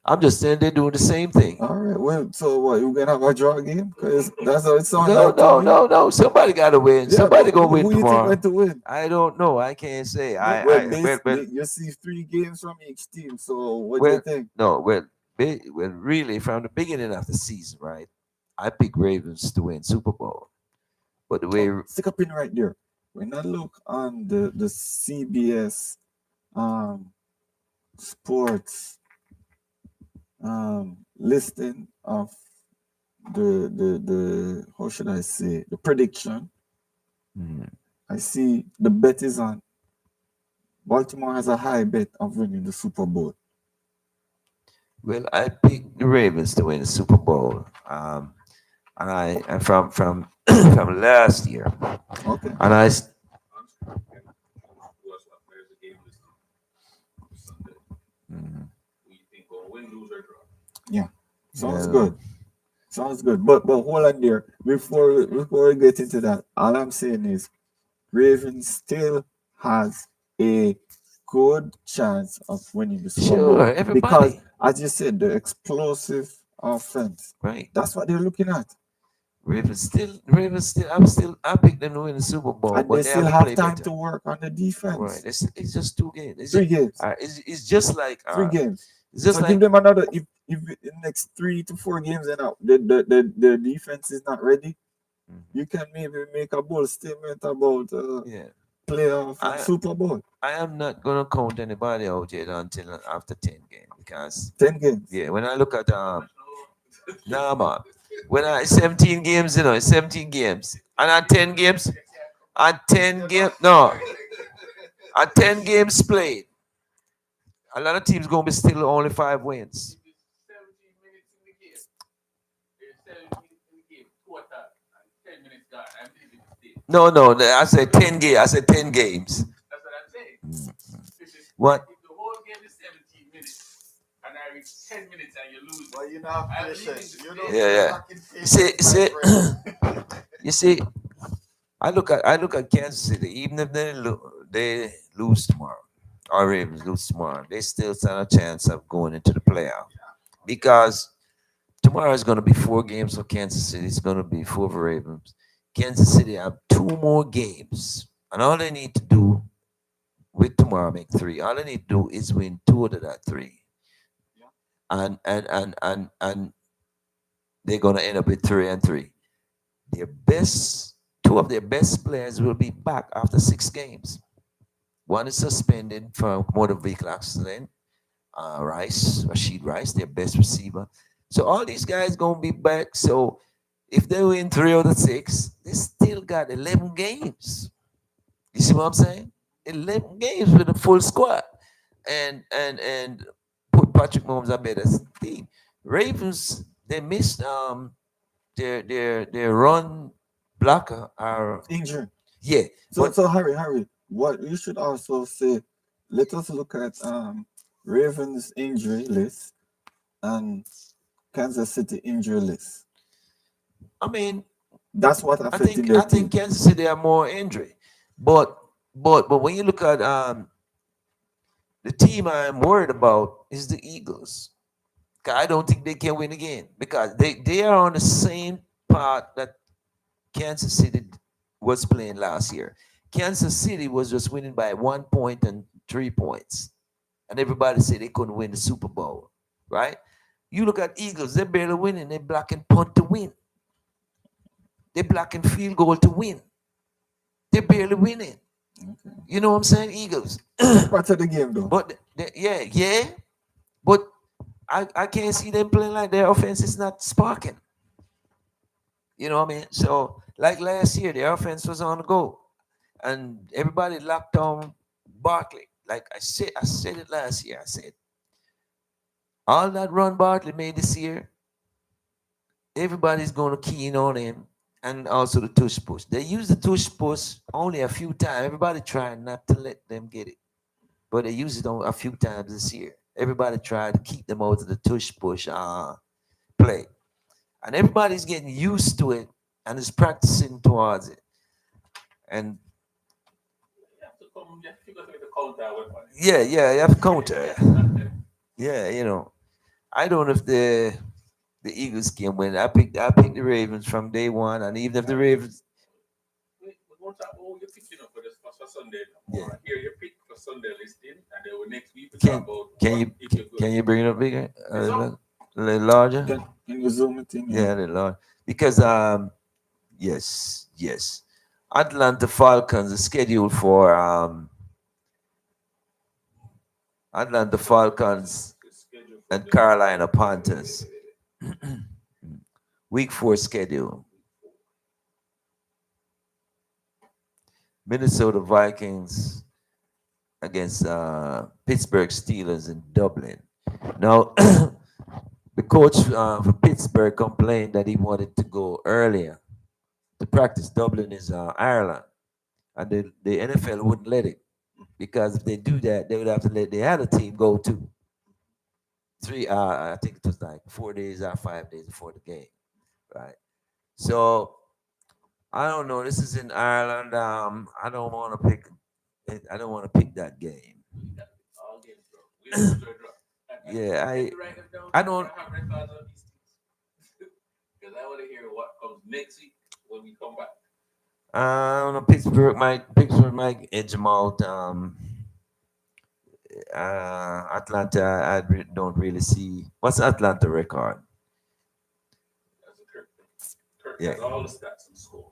I'm just saying they're doing the same thing. All right. Well, so what? You gonna have a draw game? Because that's how it sounds No, like to no, me. no, no. Somebody got to win. Yeah, Somebody but gonna who win you think tomorrow. going to win? I don't know. I can't say. Well, you see 3 games from each team. So what do you Well, think? no, well, really, from the beginning of the season, right? I picked Ravens to win Super Bowl, but the way Stick a pin right there. When I look on the CBS sports listing of the how should I say the prediction, Mhm. I see the bet is on Baltimore has a high bet of winning the Super Bowl. Well, I picked the Ravens to win the Super Bowl, and from from last year, Okay. and Honestly, there's a game this Sunday. Mhm. Who you think will win, lose, or draw? Yeah. Sounds Yeah. good. Sounds good. But hold on there. Before we get into that, all I'm saying is Ravens still has a good chance of winning the Super Bowl Sure, because, everybody. as you said, the explosive offense. Right. That's what they're looking at, Ravens still, I picked them to win the Super Bowl, and they but they still have to have play time better. to work on the Right. defense. It's just 2 games. 3 games, It's just like, 3 games. it's So just give like, them another. If in the next 3 to 4 games and out, the defense is not ready, Mhm. you can maybe make a bold statement about Yeah. playoff and I Super Bowl. I am not gonna count anybody out yet until after 10 games because 10 games. yeah, when I look at nah man, when I 17 games, it's 17 games, and at 10 games, at 10 games, no, at 10 games played, a lot of teams gonna be still only 5 wins. 17 minutes in the game. There's 7 minutes in the game, total, and 10 minutes gone. I'm leaving the stage. No, I said 10 games. I said 10 games. That's what I'm saying. What? If the whole game is 17 minutes, and I reach 10 minutes and you lose, Well, you know, I'm I'm patient. leaving the You stage. know, Yeah, yeah. fucking patient, See, my friend. you see, I look at Kansas City. Even if they lose tomorrow, or Ravens lose tomorrow, they still stand a chance of going into the playoff because tomorrow is going to be 4 games for Kansas City. It's going to be 4 for Ravens. Kansas City have 2 more games, and all they need to do with tomorrow make 3. All they need to do is win 2 out of that 3, Yeah. and they're going to end up with 3-3. Their best, 2 of their best players will be back after 6 games. One is suspended for motor vehicle accident. Rashid Rice, their best receiver. So all these guys gonna be back. So if they win 3 out of 6, they still got 11 games. You see what I'm saying? 11 games with a full squad, and put Patrick Mahomes a better team. Ravens, they missed their run blocker. Are Injury. Yeah, So but so Harry, what you should also say, let us look at Ravens injury list and Kansas City injury list. I mean, That's what I affecting think their I think team. Kansas City are more injury, but but when you look at the team I'm worried about is the Eagles. 'Cause I don't think they can win again because they are on the same path that Kansas City was playing last year. Kansas City was just winning by 1 point and 3 points, and everybody said they couldn't win the Super Bowl, right? You look at Eagles; they're barely winning. They're blocking punt to win. They're blocking field goal to win. They're barely winning. Okay. You know what I'm saying? Eagles. That's part of the game though. But yeah. But I can't see them playing like their offense is not sparking. You know what I mean? So like last year, their offense was on the go, and everybody locked on Barkley. Like I said it last year. I said all that run Barkley made this year, everybody's going to key in on him, and also the tush push. They use the tush push only a few times. Everybody trying not to let them get it, but they use it on a few times this year. Everybody tried to keep them out of the tush push play, and everybody's getting used to it and is practicing towards it. And You have to come, you have to figure out a way to counter weapon. yeah, you have to counter. Yeah, I don't know if the Eagles can win. I picked the Ravens from day one, and even if the Ravens, We won't talk about you're picking up for Sunday. Yeah. Here you pick for Sunday listing, and then next week we Can- talk about can what you if you're good. can you bring it up bigger, It's up. a little larger? Can you zoom it in? Yeah, a little larger. Because yes, Atlanta Falcons is scheduled for Atlanta Falcons It's scheduled for and the- Carolina Panthers. Week 4 schedule. Minnesota Vikings against Pittsburgh Steelers in Dublin. Now, the coach for Pittsburgh complained that he wanted to go earlier to practice. Dublin is Ireland, and the NFL wouldn't let it because if they do that, they would have to let the other team go too. I think it was like 4 days or 5 days before the game. right? So I don't know. This is in Ireland. I don't want to pick. I don't want to pick that game. All games draw. We don't do a draw. Yeah, Can you write them down? I don't. I have records on these things. Because I want to hear what comes next week when we come back. I don't know. Pittsburgh might edge them out. Atlanta, don't really see. What's Atlanta record? That's a Kirk thing. Kirk Yeah. has all the stats and scores.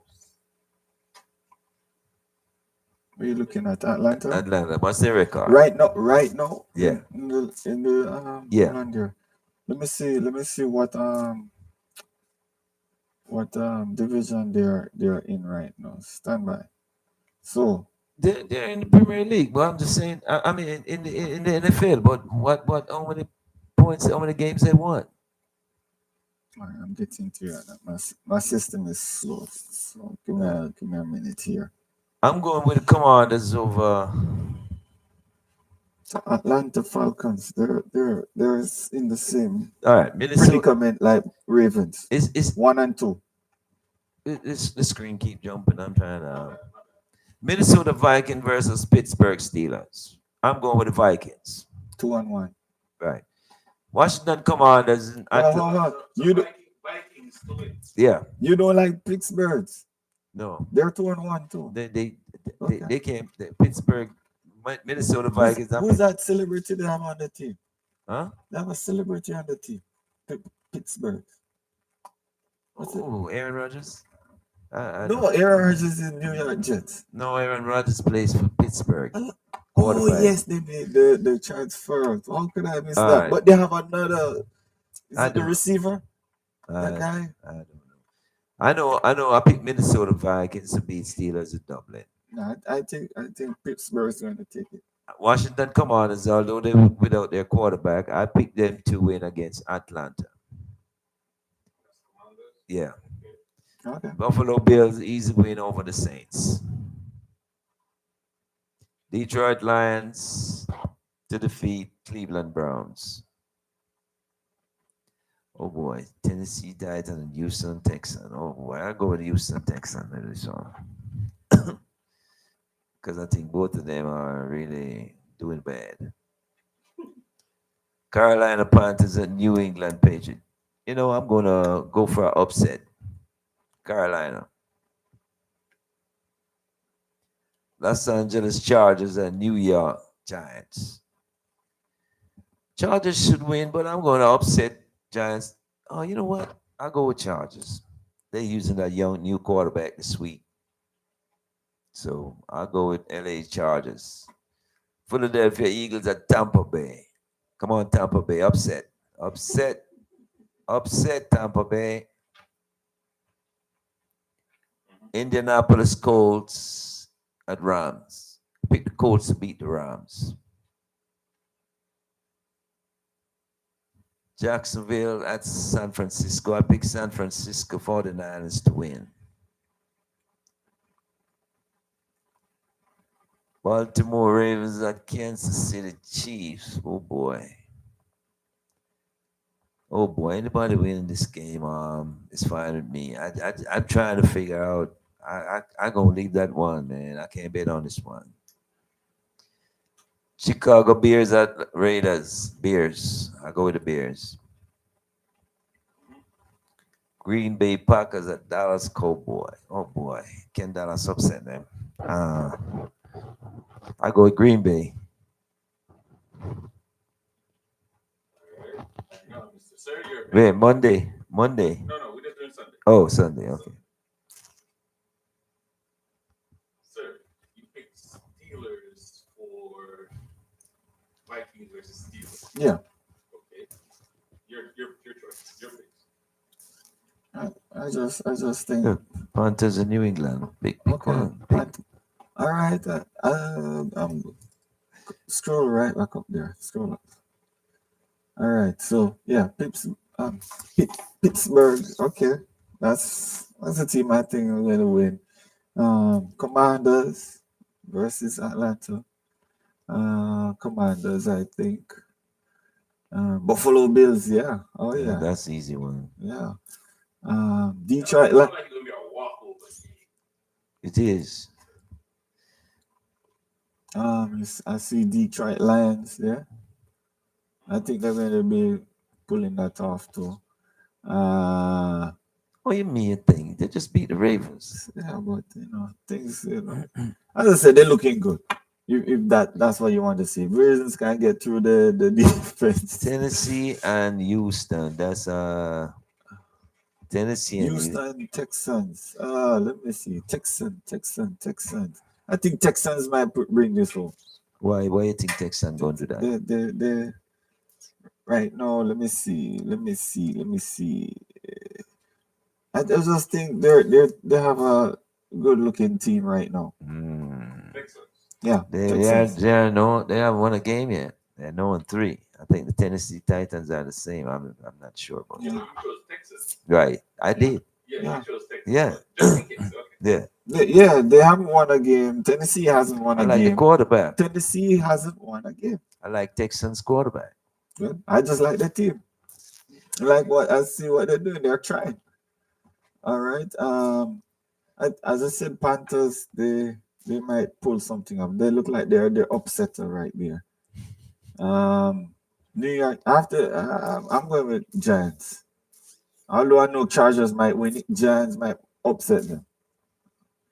Are you looking at Atlanta? Atlanta, what's their record? Right now. Yeah. In the Yeah. hold on there. Let me see what division they're in right now. Stand by. So They're in the Premier League, but I'm just saying. I mean, in the NFL, but what? How many points? How many games they won? alright, I'm getting to you. My system is slow. So give me a minute here. I'm going with the Commanders over. So Atlanta Falcons, they're in the same All right, Minnesota. predicament like Ravens. Is 1 and 2. the screen keep jumping? I'm trying to. Minnesota Viking versus Pittsburgh Steelers. I'm going with the Vikings. 2 and 1. Right. Washington Commanders. You do, Vikings to win. Yeah. you don't like Pittsburghs. No. They're 2 and 1 too. They they came. Pittsburgh, Minnesota Vikings. Who's that celebrity they have on the team? Huh? They have a celebrity on the team. Pittsburgh. What's it? Oh, Aaron Rodgers. No, Aaron Rodgers is New York Jets. No, Aaron Rodgers plays for Pittsburgh. Oh Quarterback. yes, they made the transfer. How could I miss All that? right. But they have another. Is I it the don't- receiver? I, That guy? I don't know. I know. I picked Minnesota Vikings to beat Steelers in Dublin. No, I think Pittsburgh is going to take it. Washington Commanders, although they were without their quarterback, I picked them to win against Atlanta. Yeah. Okay. Buffalo Bills easy win over the Saints. Detroit Lions to defeat Cleveland Browns. Oh boy, Tennessee Titans and Houston Texans. Oh boy, I go with Houston Texans this one. Because I think both of them are really doing bad. Carolina Panthers and New England Patriots. You know, I'm gonna go for an upset. Carolina. Los Angeles Chargers and New York Giants. Chargers should win, but I'm going to upset Giants. Oh, you know what? I'll go with Chargers. They're using that young new quarterback this week. So I'll go with LA Chargers. Philadelphia Eagles at Tampa Bay. Come on, Tampa Bay. Upset. Upset Tampa Bay. Indianapolis Colts at Rams. Pick the Colts to beat the Rams. Jacksonville at San Francisco. I pick San Francisco 49ers to win. Baltimore Ravens at Kansas City Chiefs. Oh boy. Oh boy. Anybody winning this game is fine with me. I'm trying to figure out. I'm gonna leave that one, man. I can't bet on this one. Chicago Bears at Raiders. Bears. I go with the Bears. Green Bay Packers at Dallas Cowboy. Oh boy. Can Dallas upset them? I go with Green Bay. No, Mr. Sir, you're Wait, Monday. No, we're just doing Sunday. Oh, Sunday. Okay. Sir, you picked Steelers for Vikings versus Steelers. Yeah. Okay. Your choice. Your pick. I just think. Yeah. Panthers in New England. Big Okay. one. Big. All right. Scroll right back up there. Scroll up. All right. So yeah, Pittsburgh. Okay, that's a team I think are gonna win. Commanders versus Atlanta. Commanders, I think. Buffalo Bills. Yeah. Oh Yeah, yeah. that's the easy one. Yeah. Detroit. It's not like it's gonna be a walkover game. It is. I see Detroit Lions there. I think they're going to be pulling that off too. What you mean thing? They just beat the Ravens. Yeah, but things. As I said, they're looking good. If that's what you want to see, Ravens can get through the defense. Tennessee and Houston. That's Tennessee and Houston Texans. Let me see. Texans. I think Texans might bring this home. why you think Texans gonna do that? They right now. Let me see. I just think they have a good looking team right now. Texans. Yeah, They haven't won a game yet. They're 0-3. I think the Tennessee Titans are the same. I'm not sure about Yeah, that. but you chose Texas. Right. I did. Yeah, Yeah. you chose Texas. Yeah. Just in case. Okay. Yeah. They haven't won a game. Tennessee hasn't won I a like the game. quarterback. Tennessee hasn't won a game. I like Texans quarterback. Good. I just like the team. I see what they're doing. They're trying. All right. As I said, Panthers they might pull something up. They look like they're upsetter right there. New York after I'm going with Giants. Although I know Chargers might win it, Giants might upset them.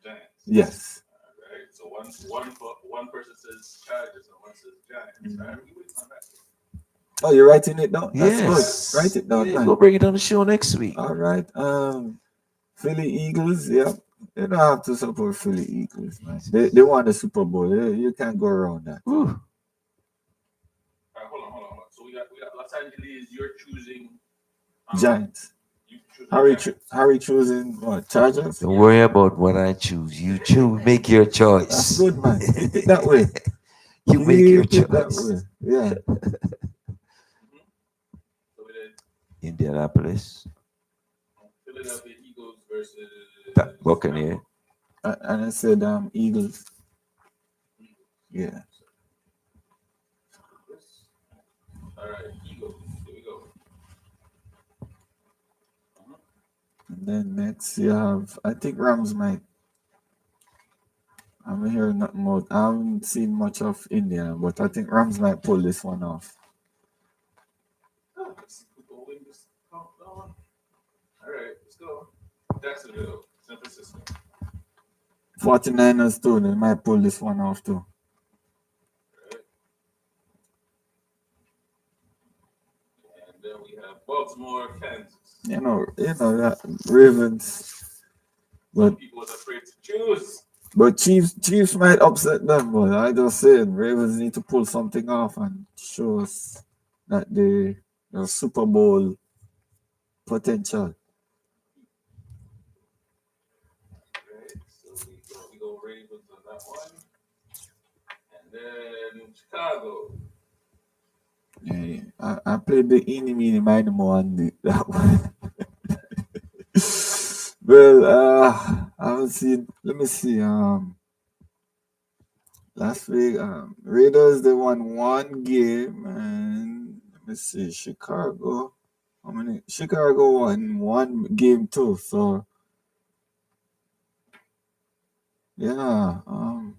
Giants. Yes. All right. So one person says Chargers and one says Giants. All right. We wait on that. Oh, you're writing it down? That's Yes. good. Write it down, Yeah, man. we'll bring it on the show next week. All right. Philly Eagles, yeah. You don't have to support Philly Eagles, man. They won the Super Bowl. You can't go around that. Whew. All right, hold on. So we got Los Angeles. You're choosing Giants. You choose Harry choosing what? Chargers? Don't worry about what I choose. You choose. Make your That's choice. good, man. Keep it that way. You make your Keep it that choice. way. Yeah. So we did Indianapolis. Philadelphia Eagles versus Buccaneer. And I said Eagles. Yeah. All right, Eagles. Here we go. And then next you have I think Rams might. I'm hearing nothing more. I haven't seen much of India, but I think Rams might pull this one off. Let's see who will win this countdown. All right, let's go. Jacksonville, San Francisco. 49ers too, they might pull this one off too. And then we have Baltimore, Kansas. You know that Ravens, but People was afraid to choose. Chiefs might upset them. But I just said Ravens need to pull something off and show us that they're Super Bowl potential. Right, so we go Ravens on that one. And then Chicago. Yeah, I played the eeny meeny miny mo on that one. Well, I haven't seen. Let me see. Last week, Raiders they won one game, and let me see. Chicago, how many? Chicago won one game too. So yeah, I'm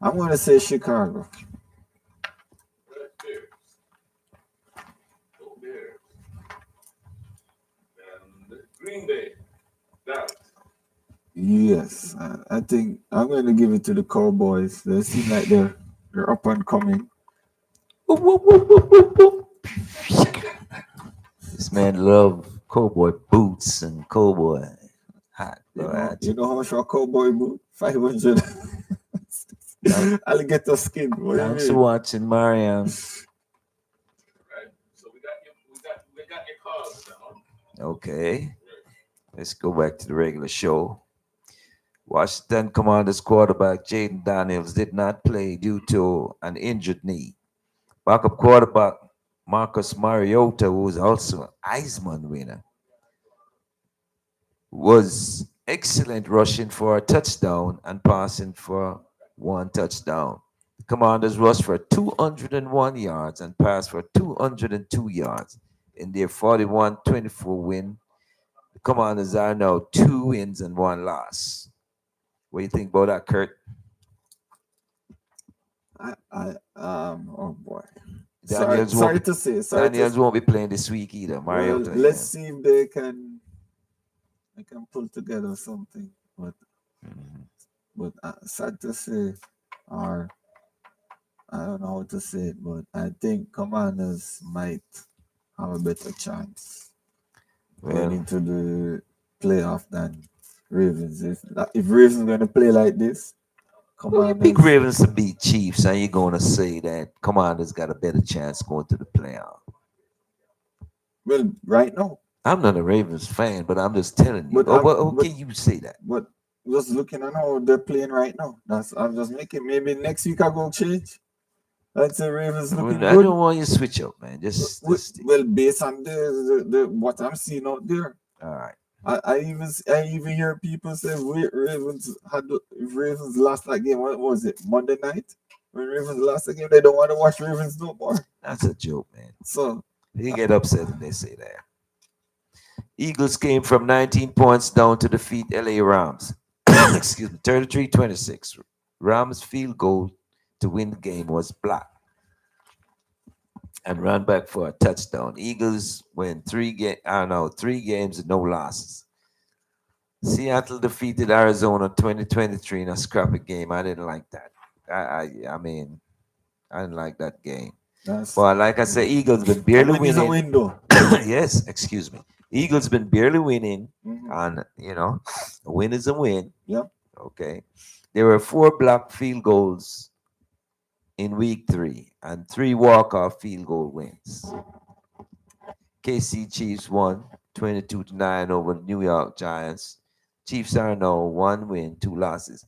gonna say Chicago. Red Bears. Go Bears. And Green Bay. Dallas. Yes, I think I'm going to give it to the Cowboys. They seem like they're up and coming. Whoop, whoop, whoop, whoop, whoop, whoop. This man love cowboy boots and cowboy hat. You know how much for a cowboy boot? 500. Alligator skin. What do you Thanks for mean? watching, Mariam. Right. So we got your calls now. Okay, let's go back to the regular show. Washington Commanders quarterback Jaden Daniels did not play due to an injured knee. Backup quarterback Marcus Mariota, who was also an Heisman winner, was excellent rushing for a touchdown and passing for one touchdown. The Commanders rushed for 201 yards and passed for 202 yards in their 41-24 win Commanders are now 2 wins and 1 loss. What do you think about that, Kurt? Oh boy. Daniels Sorry won't to say. Daniels won't be playing this week either. Well, Mariota. let's see if they can pull together something. But Mhm. sad to say, or I don't know how to say it, but I think Commanders might have a better chance going Well, into the playoff than Ravens. If Ravens going to play like this, well, you pick Commanders. Ravens to beat Chiefs, and you're going to say that Commanders got a better chance going to the playoff. Well, right now, I'm not a Ravens fan, but I'm just telling you. but Oh, I'm well, okay, you say that. but just looking at how they're playing right now. I'm just making maybe next week I go change. I'd say Ravens looking Well, I good. don't want you to switch up, man. Just stick. Well, based on the what I'm seeing out there, All right. I even hear people say Ravens if Ravens lost that game. What was it, Monday night? When Ravens lost the game, they don't want to watch Ravens no more. That's a joke, man. So They get upset when they say that. Eagles came from 19 points down to defeat LA Rams. Excuse me, 33-26. Rams' field goal to win the game was blocked and ran back for a touchdown. Eagles win 3 games and no losses. Seattle defeated Arizona 2023 in a scrappy game. I didn't like that. I mean, I didn't like that game. that's But like I said, Eagles been a barely win is a winning. window. Yes, excuse me. Eagles been barely winning, Mhm. and a win is a win. Yep. Okay, there were 4 blocked field goals in week 3 and 3 walk-off field goal wins. KC Chiefs won 22-9 over New York Giants. Chiefs are now 1 win, 2 losses.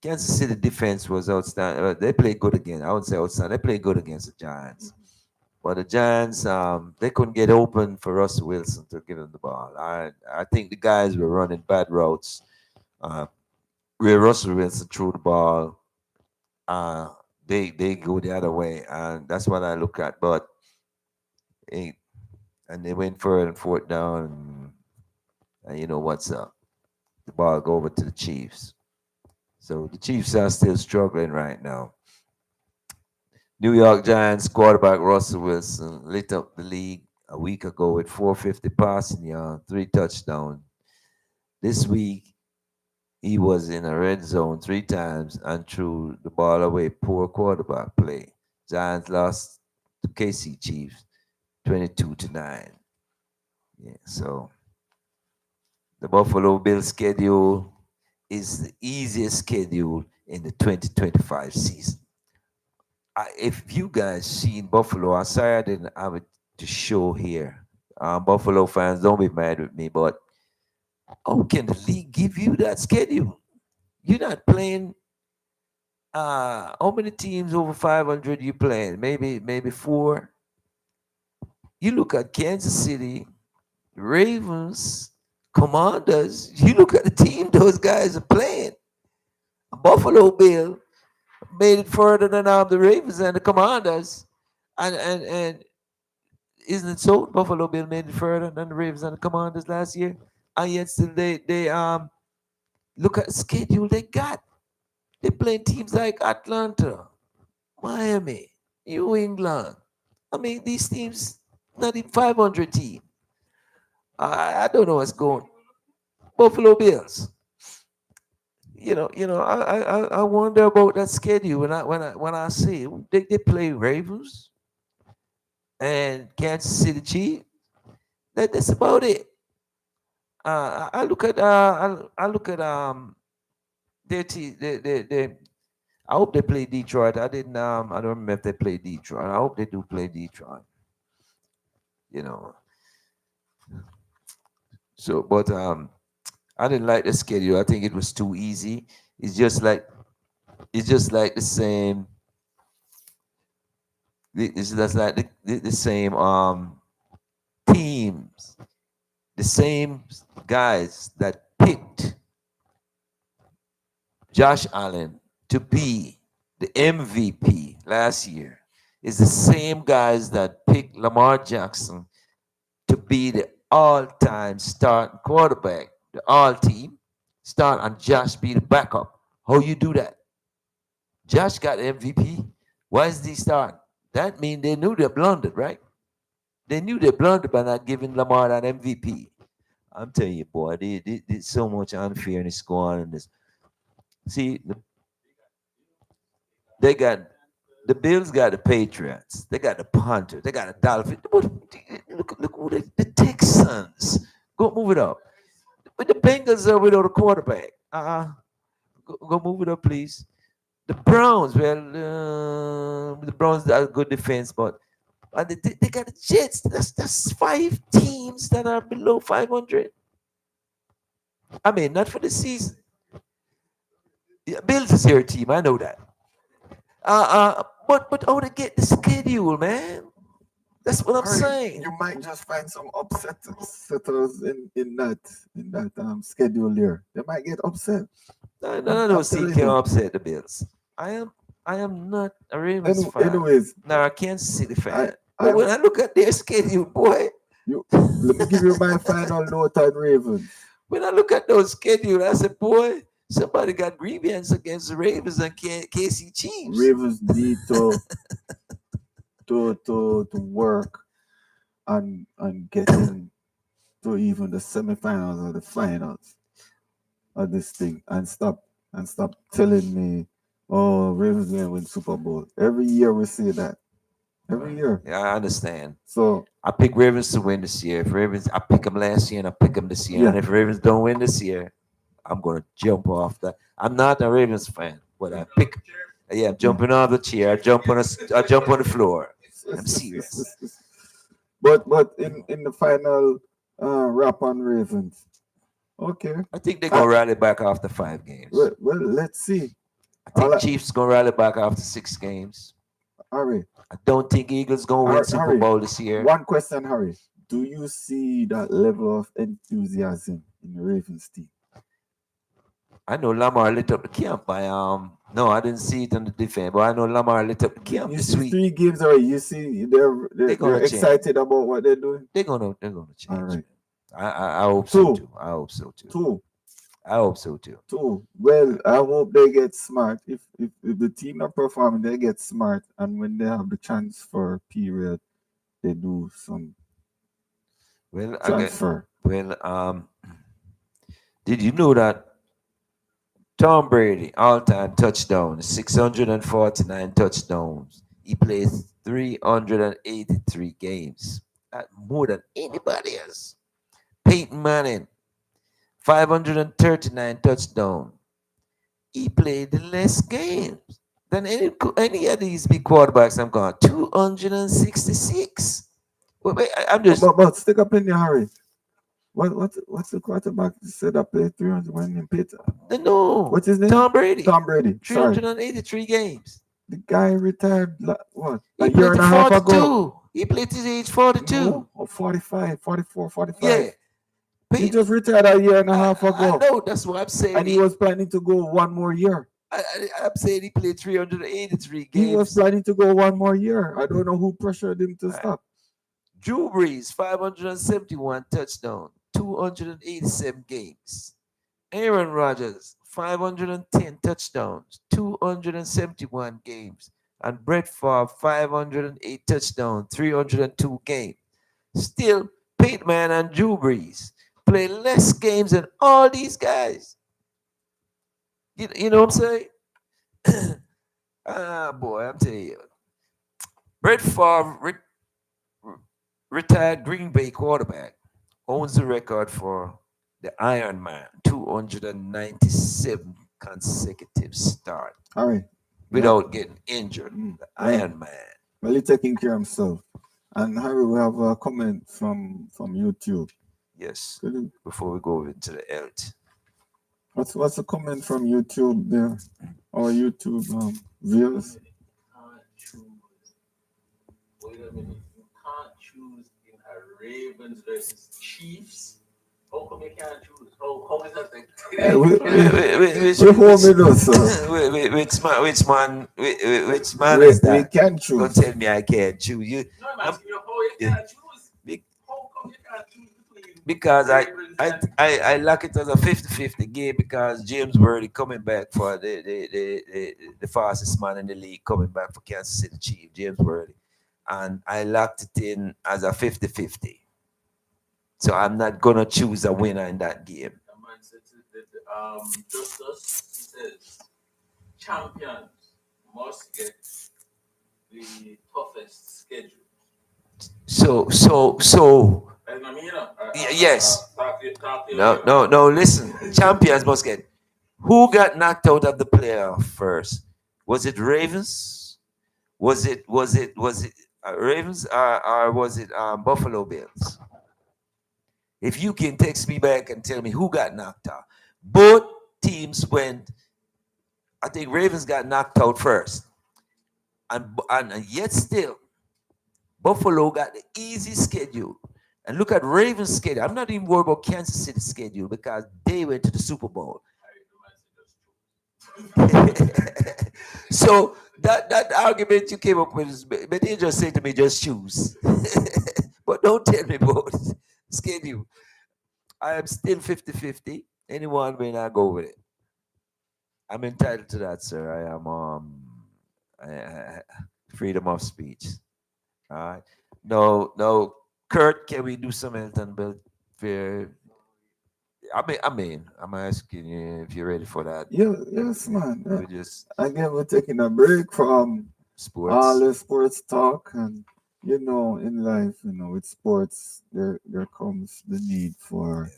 Kansas City defense was outstanding. They played good again. I would say outstanding. They played good against the Giants. But the Giants, they couldn't get open for Russell Wilson to give them the ball. I think the guys were running bad routes where Russell Wilson threw the ball. They go the other way, and that's what I look at. But and they went for it and 4th down, and you know what's up? The ball go over to the Chiefs. So the Chiefs are still struggling right now. New York Giants quarterback Russell Wilson lit up the league a week ago with 450 passing yards, 3 touchdowns. This week, he was in a red zone 3 times and threw the ball away. Poor quarterback play. Giants lost to KC Chiefs 22-9. Yeah, so the Buffalo Bills schedule is the easiest schedule in the 2025 season. If you guys seen Buffalo, I'm sorry I didn't have it to show here. Buffalo fans, don't be mad with me, but how can the league give you that schedule? You're not playing. How many teams over 500 you playing? Maybe 4. You look at Kansas City, Ravens, Commanders. You look at the team those guys are playing. Buffalo Bill made it further than the Ravens and the Commanders, and isn't it so? Buffalo Bill made it further than the Ravens and the Commanders last year, and yet still they look at the schedule they got. They playing teams like Atlanta, Miami, New England. I mean, these teams not even 500 team. I don't know what's going. Buffalo Bills. I wonder about that schedule when I see they play Ravens and Kansas City Chiefs. That's about it. I look at their team. I hope they play Detroit. I didn't. I don't remember if they play Detroit. I hope they do play Detroit. You know. So, but I didn't like the schedule. I think it was too easy. It's just like the same. It's just like the same teams, the same guys that picked Josh Allen to be the MVP last year is the same guys that picked Lamar Jackson to be the all-time starting quarterback, the all team, start and Josh be the backup. How you do that? Josh got MVP. Why is he starting? That means they knew they blundered, right? They knew they blundered by not giving Lamar that MVP. I'm telling you, boy, there's so much unfairness going on in this. See, they got the Bills, got the Patriots, they got the Panthers, they got the Dolphins. Look who the Texans. Go move it up. But the Bengals are without a quarterback. Go move it up, please. The Browns, the Browns are good defense, but they got the Jets. That's 5 teams that are below 500. I mean, not for the season. Yeah, Bills is your team. I know that. But how to get the schedule, man? That's what I'm saying. You might just find some upsetters in that schedule there. They might get upset. No. See, telling can't you. upset the Bills. I am not a Ravens fan. Anyways, No, I can't City fan. I- But when I look at their schedule, boy, let me give you my final note on Ravens. when I look at those schedule, I said, boy, somebody got grievance against the Ravens and KC Chiefs. Ravens need to work on getting to even the semifinals or the finals of this thing, and stop telling me, oh, Ravens gonna win Super Bowl. Every year we say that. Every year. Yeah, I understand. So I pick Ravens to win this year. If Ravens, I pick them last year and I pick them this year. Yeah. And if Ravens don't win this year, I'm gonna jump off that. I'm not a Ravens fan, but I pick. Yeah, I'm jumping off the chair. I jump on the floor. I'm serious. But in the final wrap on Ravens. Okay. I think they're gonna rally back after 5 games. Well, let's see. I think I'll- Chiefs gonna rally back after 6 games. Harry, I don't think Eagles gonna win Super Harry, Bowl this year. one question, Harry. Do you see that level of enthusiasm in the Ravens team? I know Lamar lit up the camp. No, I didn't see it on the defense, but I know Lamar lit up the camp You this see week. 3 games already. You see they're gonna change. excited about what they're doing. They're gonna change. All right. I hope so 2. too. I hope so too. 2. I hope so too. 2. Well, I hope they get smart. If the team not performing, they get smart, and when they have the chance for period, they do some Well, transfer. did you know that Tom Brady all-time touchdown, 649 touchdowns. He plays 383 games. That's more than anybody else. Peyton Manning, 539 touchdowns. He played less games than any of these big quarterbacks. I'm going 266. I'm just But stick up in the Harry. What's the quarterback said up there 300 when in Peter? no. What's his name? Tom Brady. Tom Brady. Sorry. 383 games. The guy retired what? He A year played and to a half 42. ago. He played to his age 42. No, or 45, 44, 45. Yeah. He Peyton, just retired a year and a half I ago. know. That's what I'm saying. And he was planning to go one more year. I'm saying he played 383 He was games. planning to go one more year. I don't know who pressured him to stop. Drew Brees, 571 touchdowns, 287 games. Aaron Rodgers, 510 touchdowns, 271 games. And Brett Favre, 508 touchdowns, 302 games. Still, Peyton Manning and Drew Brees play less games than all these guys. You know what I'm saying? Boy, I'm telling you. Brett Favre, retired Green Bay quarterback, owns the record for the Iron Man, 297 consecutive start All right. without getting injured. The Iron Man. Well, he's taking care of himself. And Harry, we have a comment from YouTube. Yes. Could you- Before we go into the health. What's the comment from YouTube there? Our YouTube viewers. You can't choose. Wait a minute. You can't choose in a Ravens versus Chiefs. How come you can't choose? How is that? Hey, Which we hold me though, sir. which man is We that? can Don't choose. tell me I can't choose. No, I'm asking you how you can't choose. Big- How come you can't choose between because I lock it as a 50-50 game because James Worthy coming back for the fastest man in the league coming back for Kansas City Chiefs, James Worthy. And I locked it in as a 50-50. So I'm not gonna choose a winner in that game. The man said Justus, he says, champions must get the toughest schedule. So And I mean, yes. talk to you No, later. no. Listen, champions must get. Who got knocked out of the playoff first? Was it Ravens? Was it Ravens or was it Buffalo Bills? If you can text me back and tell me who got knocked out, both teams went. I think Ravens got knocked out first, and yet still, Buffalo got the easy schedule. And look at Ravens' schedule. I'm not even worried about Kansas City's schedule because they went to the Super Bowl. So that argument you came up with is, but they just say to me, just choose. But don't tell me about schedule. I am still 50-50. Anyone may not go with it. I'm entitled to that, sir. I am freedom of speech. All right. No, Kurt, can we do some Elton Bell fair? I'm asking you if you're ready for that. Yeah, yes, man. Yeah. We just Again, we're taking a break from sports. all the sports talk, and in life, with sports, there comes the need for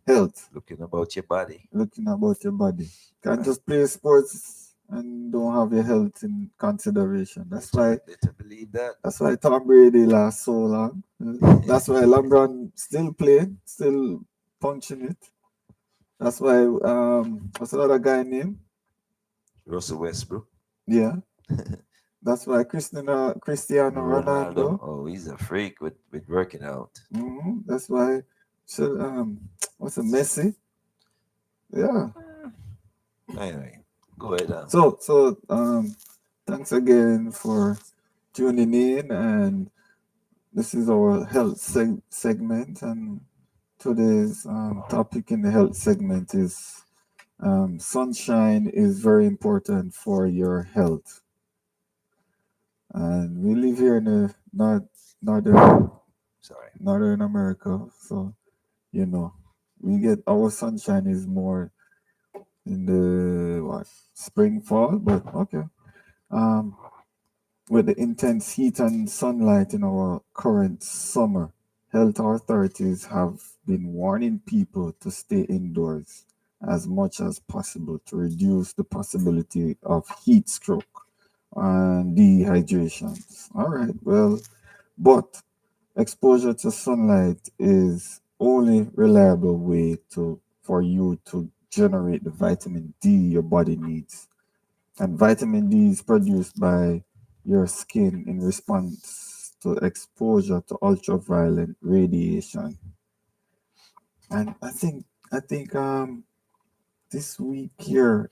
health, Looking about your body. looking about your body. Can't Right. just play sports and don't have your health in consideration. Better believe that. That's why Tom Brady last so long. That's why LeBron still playing, still punching it. That's why what's another guy name? Russell Westbrook. Yeah. That's why Cristiano Ronaldo. Oh, he's a freak with working out. That's why. So, what's a Messi? Yeah. Anyway, go ahead. So thanks again for tuning in, and this is our health segment, and today's topic in the health segment is sunshine is very important for your health. And we live here in the northern Sorry. northern America, so we get our sunshine is more in the spring fall, but okay. Um, with the intense heat and sunlight in our current summer, health authorities have been warning people to stay indoors as much as possible to reduce the possibility of heat stroke and dehydration. All right, well, but exposure to sunlight is only reliable way for you to generate the vitamin D your body needs. And vitamin D is produced by your skin in response to exposure to ultraviolet radiation. And I think this week here,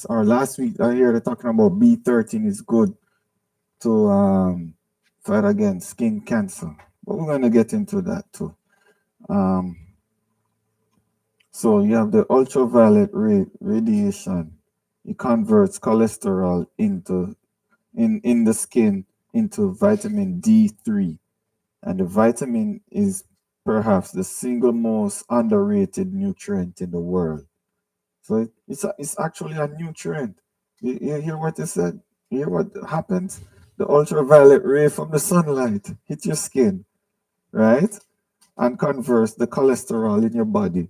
or last week I hear they're talking about B13 is good to fight against skin cancer. But we're gonna get into that too. Um, so you have the ultraviolet radiation. It converts cholesterol in the skin into vitamin D3, and the vitamin is perhaps the single most underrated nutrient in the world. So it's actually a nutrient. You hear what they said? You hear what happens? The ultraviolet ray from the sunlight hit your skin, right? And converts the cholesterol in your body,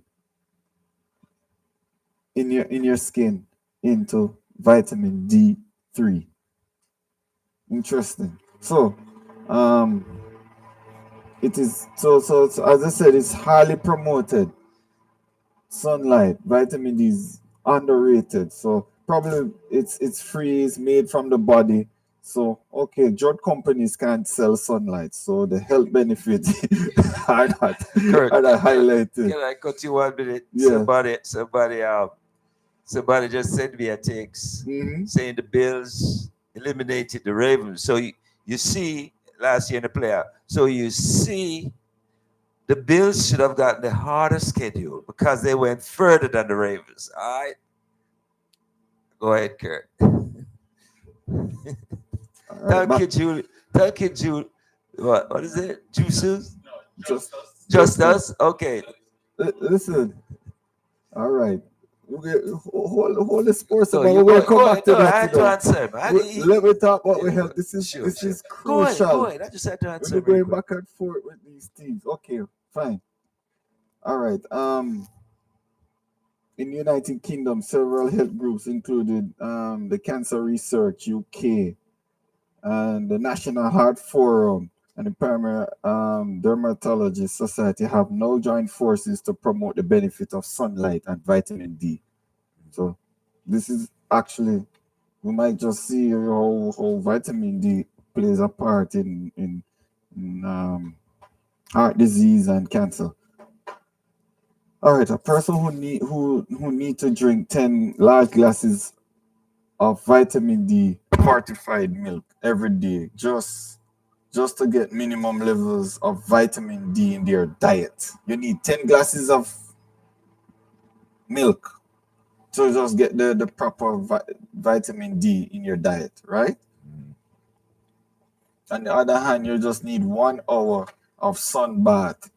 in your skin, into vitamin D3. Interesting. So, um, it is so as I said, it's highly promoted. Sunlight, vitamin D is underrated. So probably it's free, it's made from the body. So okay, drug companies can't sell sunlight, so the health benefits are not Kurt, are not highlighted. can I cut you 1 minute? Yeah. Somebody just sent me a text Mhm. saying the Bills eliminated the Ravens. So you see last year in the playoff. So you see The Bills should have gotten the harder schedule because they went further than the Ravens. All right, go ahead, Kurt. All right, Thank but you, Julie. Thank you, Julie. What is it? Juices? No, just just us. Just just us? Okay. listen. All right. Hold the sports No, about. you We're go going to ahead. come Go back ahead. to No, I that, had to today. answer him. Let me talk about yeah, we go health. ahead. This Sure. is Go ahead. Go crucial. ahead. I just had to When answer you're him real going quick. back and forth with these teams. Okay, fine. All right. In the United Kingdom, several health groups included the Cancer Research UK and the National Heart Forum and the Primary Dermatology Society have now joined forces to promote the benefit of sunlight and vitamin D. So this is actually, we might just see how vitamin D plays a part in heart disease and cancer. All right, a person who need to drink 10 large glasses of vitamin D fortified milk every day just to get minimum levels of vitamin D in their diet. You need 10 glasses of milk to just get the proper vitamin D in your diet, right? On the other hand, you just need 1 hour of sun bath,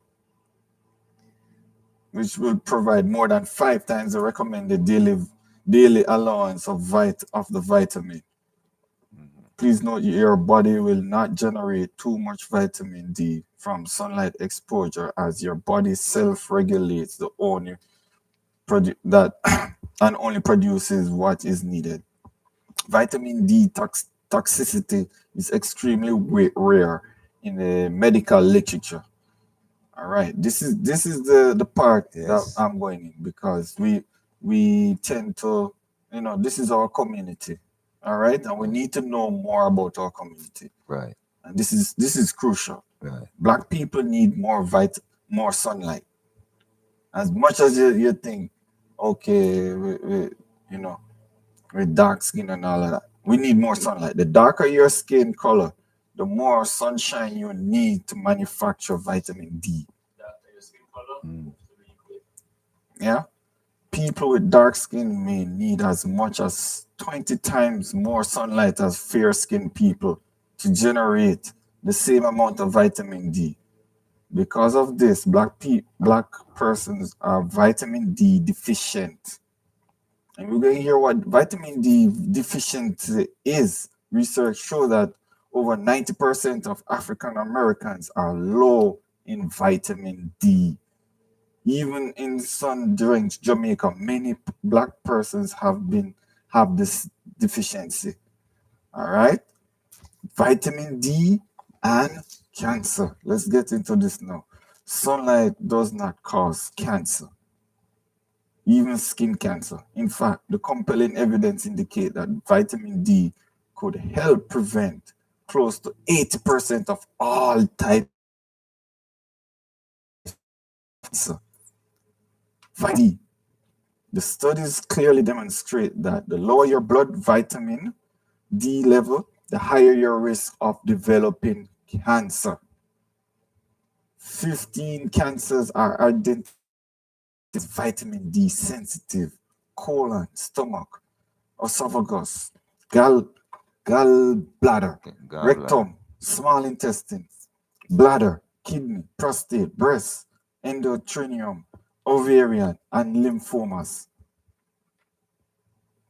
which will provide more than 5 times the recommended daily allowance of the vitamin. Please note your body will not generate too much vitamin D from sunlight exposure as your body self-regulates the only that and only produces what is needed. Vitamin D toxicity is extremely rare in the medical literature. All right, this is the part that Yes. I'm going in because we tend to, this is our community. All right, and we need to know more about our community, Right. and this is crucial. Right. Black people need more sunlight. As much as you think, okay, you know, with dark skin and all of that, we need more sunlight. The darker your skin color, the more sunshine you need to manufacture vitamin D. That your skin color Mm. to the equate. Yeah, people with dark skin may need as much as 20 times more sunlight as fair skinned people to generate the same amount of vitamin D. Because of this, black persons are vitamin D deficient. And we're going to hear what vitamin D deficiency is. Research show that over 90% of African Americans are low in vitamin D. Even in sun-drenched Jamaica, many black persons have this deficiency. All right, vitamin D and cancer. Let's get into this now. Sunlight does not cause cancer, even skin cancer. In fact, the compelling evidence indicate that vitamin D could help prevent close to 80% of all types of cancer. Vitamin D. The studies clearly demonstrate that the lower your blood vitamin D level, the higher your risk of developing cancer. 15 cancers are identified as vitamin D sensitive: colon, stomach, esophagus, gallbladder, Okay, gallbladder. rectum, small intestine, bladder, kidney, prostate, breast, endometrium, ovarian, and lymphomas.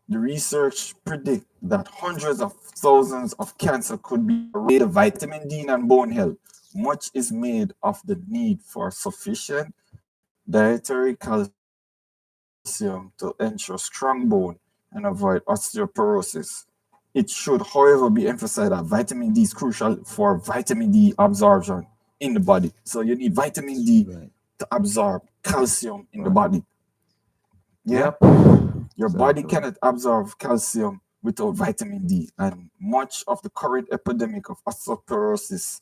The research predict that hundreds of thousands of cancer could be related to vitamin D and bone health. Much is made of the need for sufficient dietary calcium to ensure strong bone and avoid osteoporosis. It should, however, be emphasized that vitamin D is crucial for vitamin D absorption in the body. So you need vitamin D Right. to absorb calcium in the Right. body. Yeah. Yep. Your body Exactly. cannot absorb calcium without vitamin D, and much of the current epidemic of osteoporosis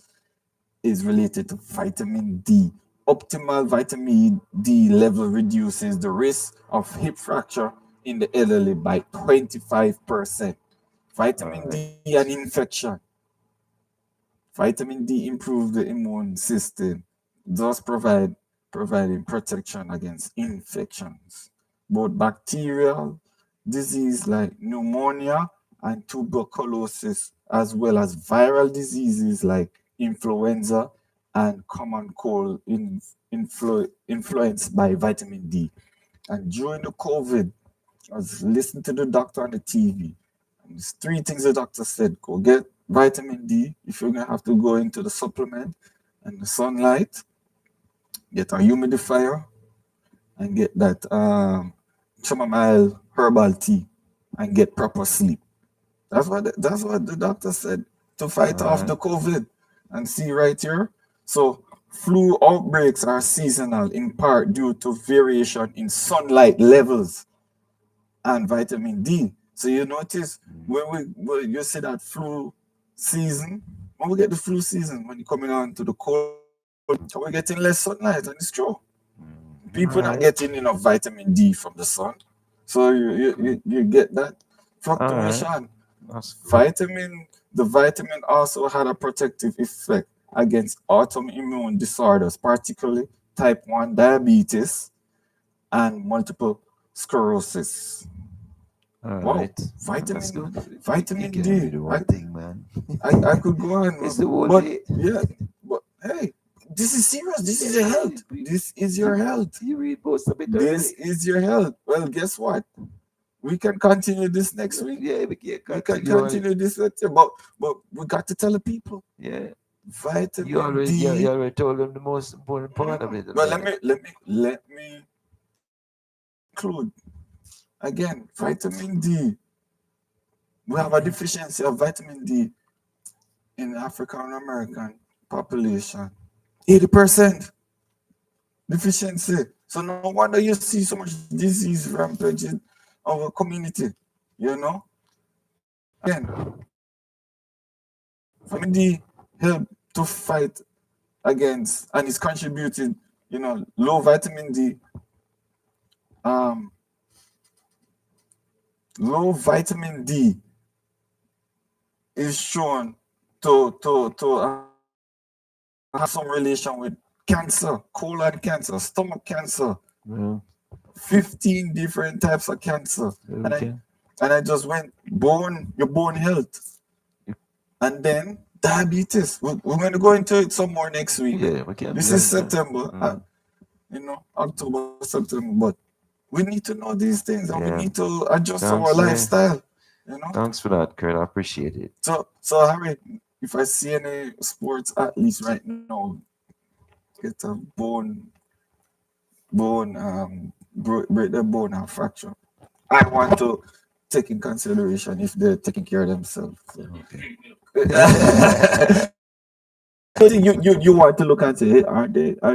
is related to vitamin D. Optimal vitamin D level reduces the risk of hip fracture in the elderly by 25%. Vitamin All right. D and infection. Vitamin D improves the immune system, thus providing protection against infections, both bacterial disease like pneumonia and tuberculosis, as well as viral diseases like influenza and common cold influenced by vitamin D. And during the COVID, I was listening to the doctor on the TV. And there's three things the doctor said: go get vitamin D if you're gonna have to go into the supplement and the sunlight, get a humidifier, and get that chamomile herbal tea, and get proper sleep. That's what the doctor said to fight All off right. the COVID. And see right here. So flu outbreaks are seasonal in part due to variation in sunlight levels and vitamin D. So you notice when you see that flu season, when we get the flu season, when you're coming on to the cold, we're getting less sunlight, and it's true. All People not right. getting enough vitamin D from the sun. So you get that All right. fluctuation. That's good. The vitamin also had a protective effect against autoimmune disorders, particularly type 1 diabetes and multiple sclerosis. All Wow, right. That's vitamin good. You vitamin can't D. read the one thing, man. I could go It's on, the whole but day. yeah, but hey, this is serious. This is your health. This is your health. You read most of it This already. is your health. Well, guess what? We can continue this next week. Yeah, we can We can continue on it. continue this next year, but we got to tell the people Yeah. vitamin You D. already told them the most important part of it Well, already. let me include again vitamin D. We have a deficiency of vitamin D in the African American population. 80% deficiency. So no wonder you see so much disease rampage in our community. You know, again, vitamin D help to fight against, and it's contributed. Low vitamin D, um, low vitamin D is shown to have some relation with cancer, colon cancer, stomach cancer, Well, 15 different types of cancer. And I okay. and I just went your bone health, and then diabetes. We're going to go into it some more next week. Yeah, we can This do is that, man. September, October, September, but we need to know these things, and we Yeah. need to adjust our Thanks, man. lifestyle. You know. Thanks for that, Kurt. I appreciate it. So Harry, if I see any sports athletes right now get a break their bone and fracture, I want to take in consideration if they're taking care of themselves. So. Okay. You want to look and say, hey, are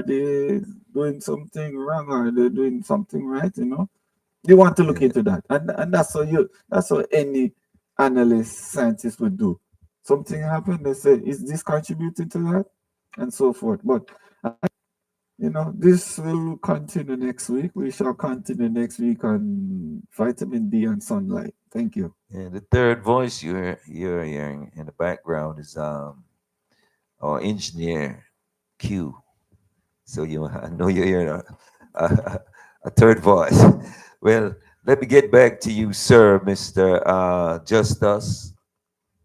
they doing something wrong, or are they doing something right? You want to look Yeah. into that, and that's how any analyst scientist would do. Something happened, they say, is this contributing to that, and so forth. But this will continue next week. We shall continue next week on vitamin D and sunlight. Thank you. And the third voice you're hearing in the background is our engineer Q. So I know you're hearing a third voice. Well, let me get back to you, sir, Mr. Justus.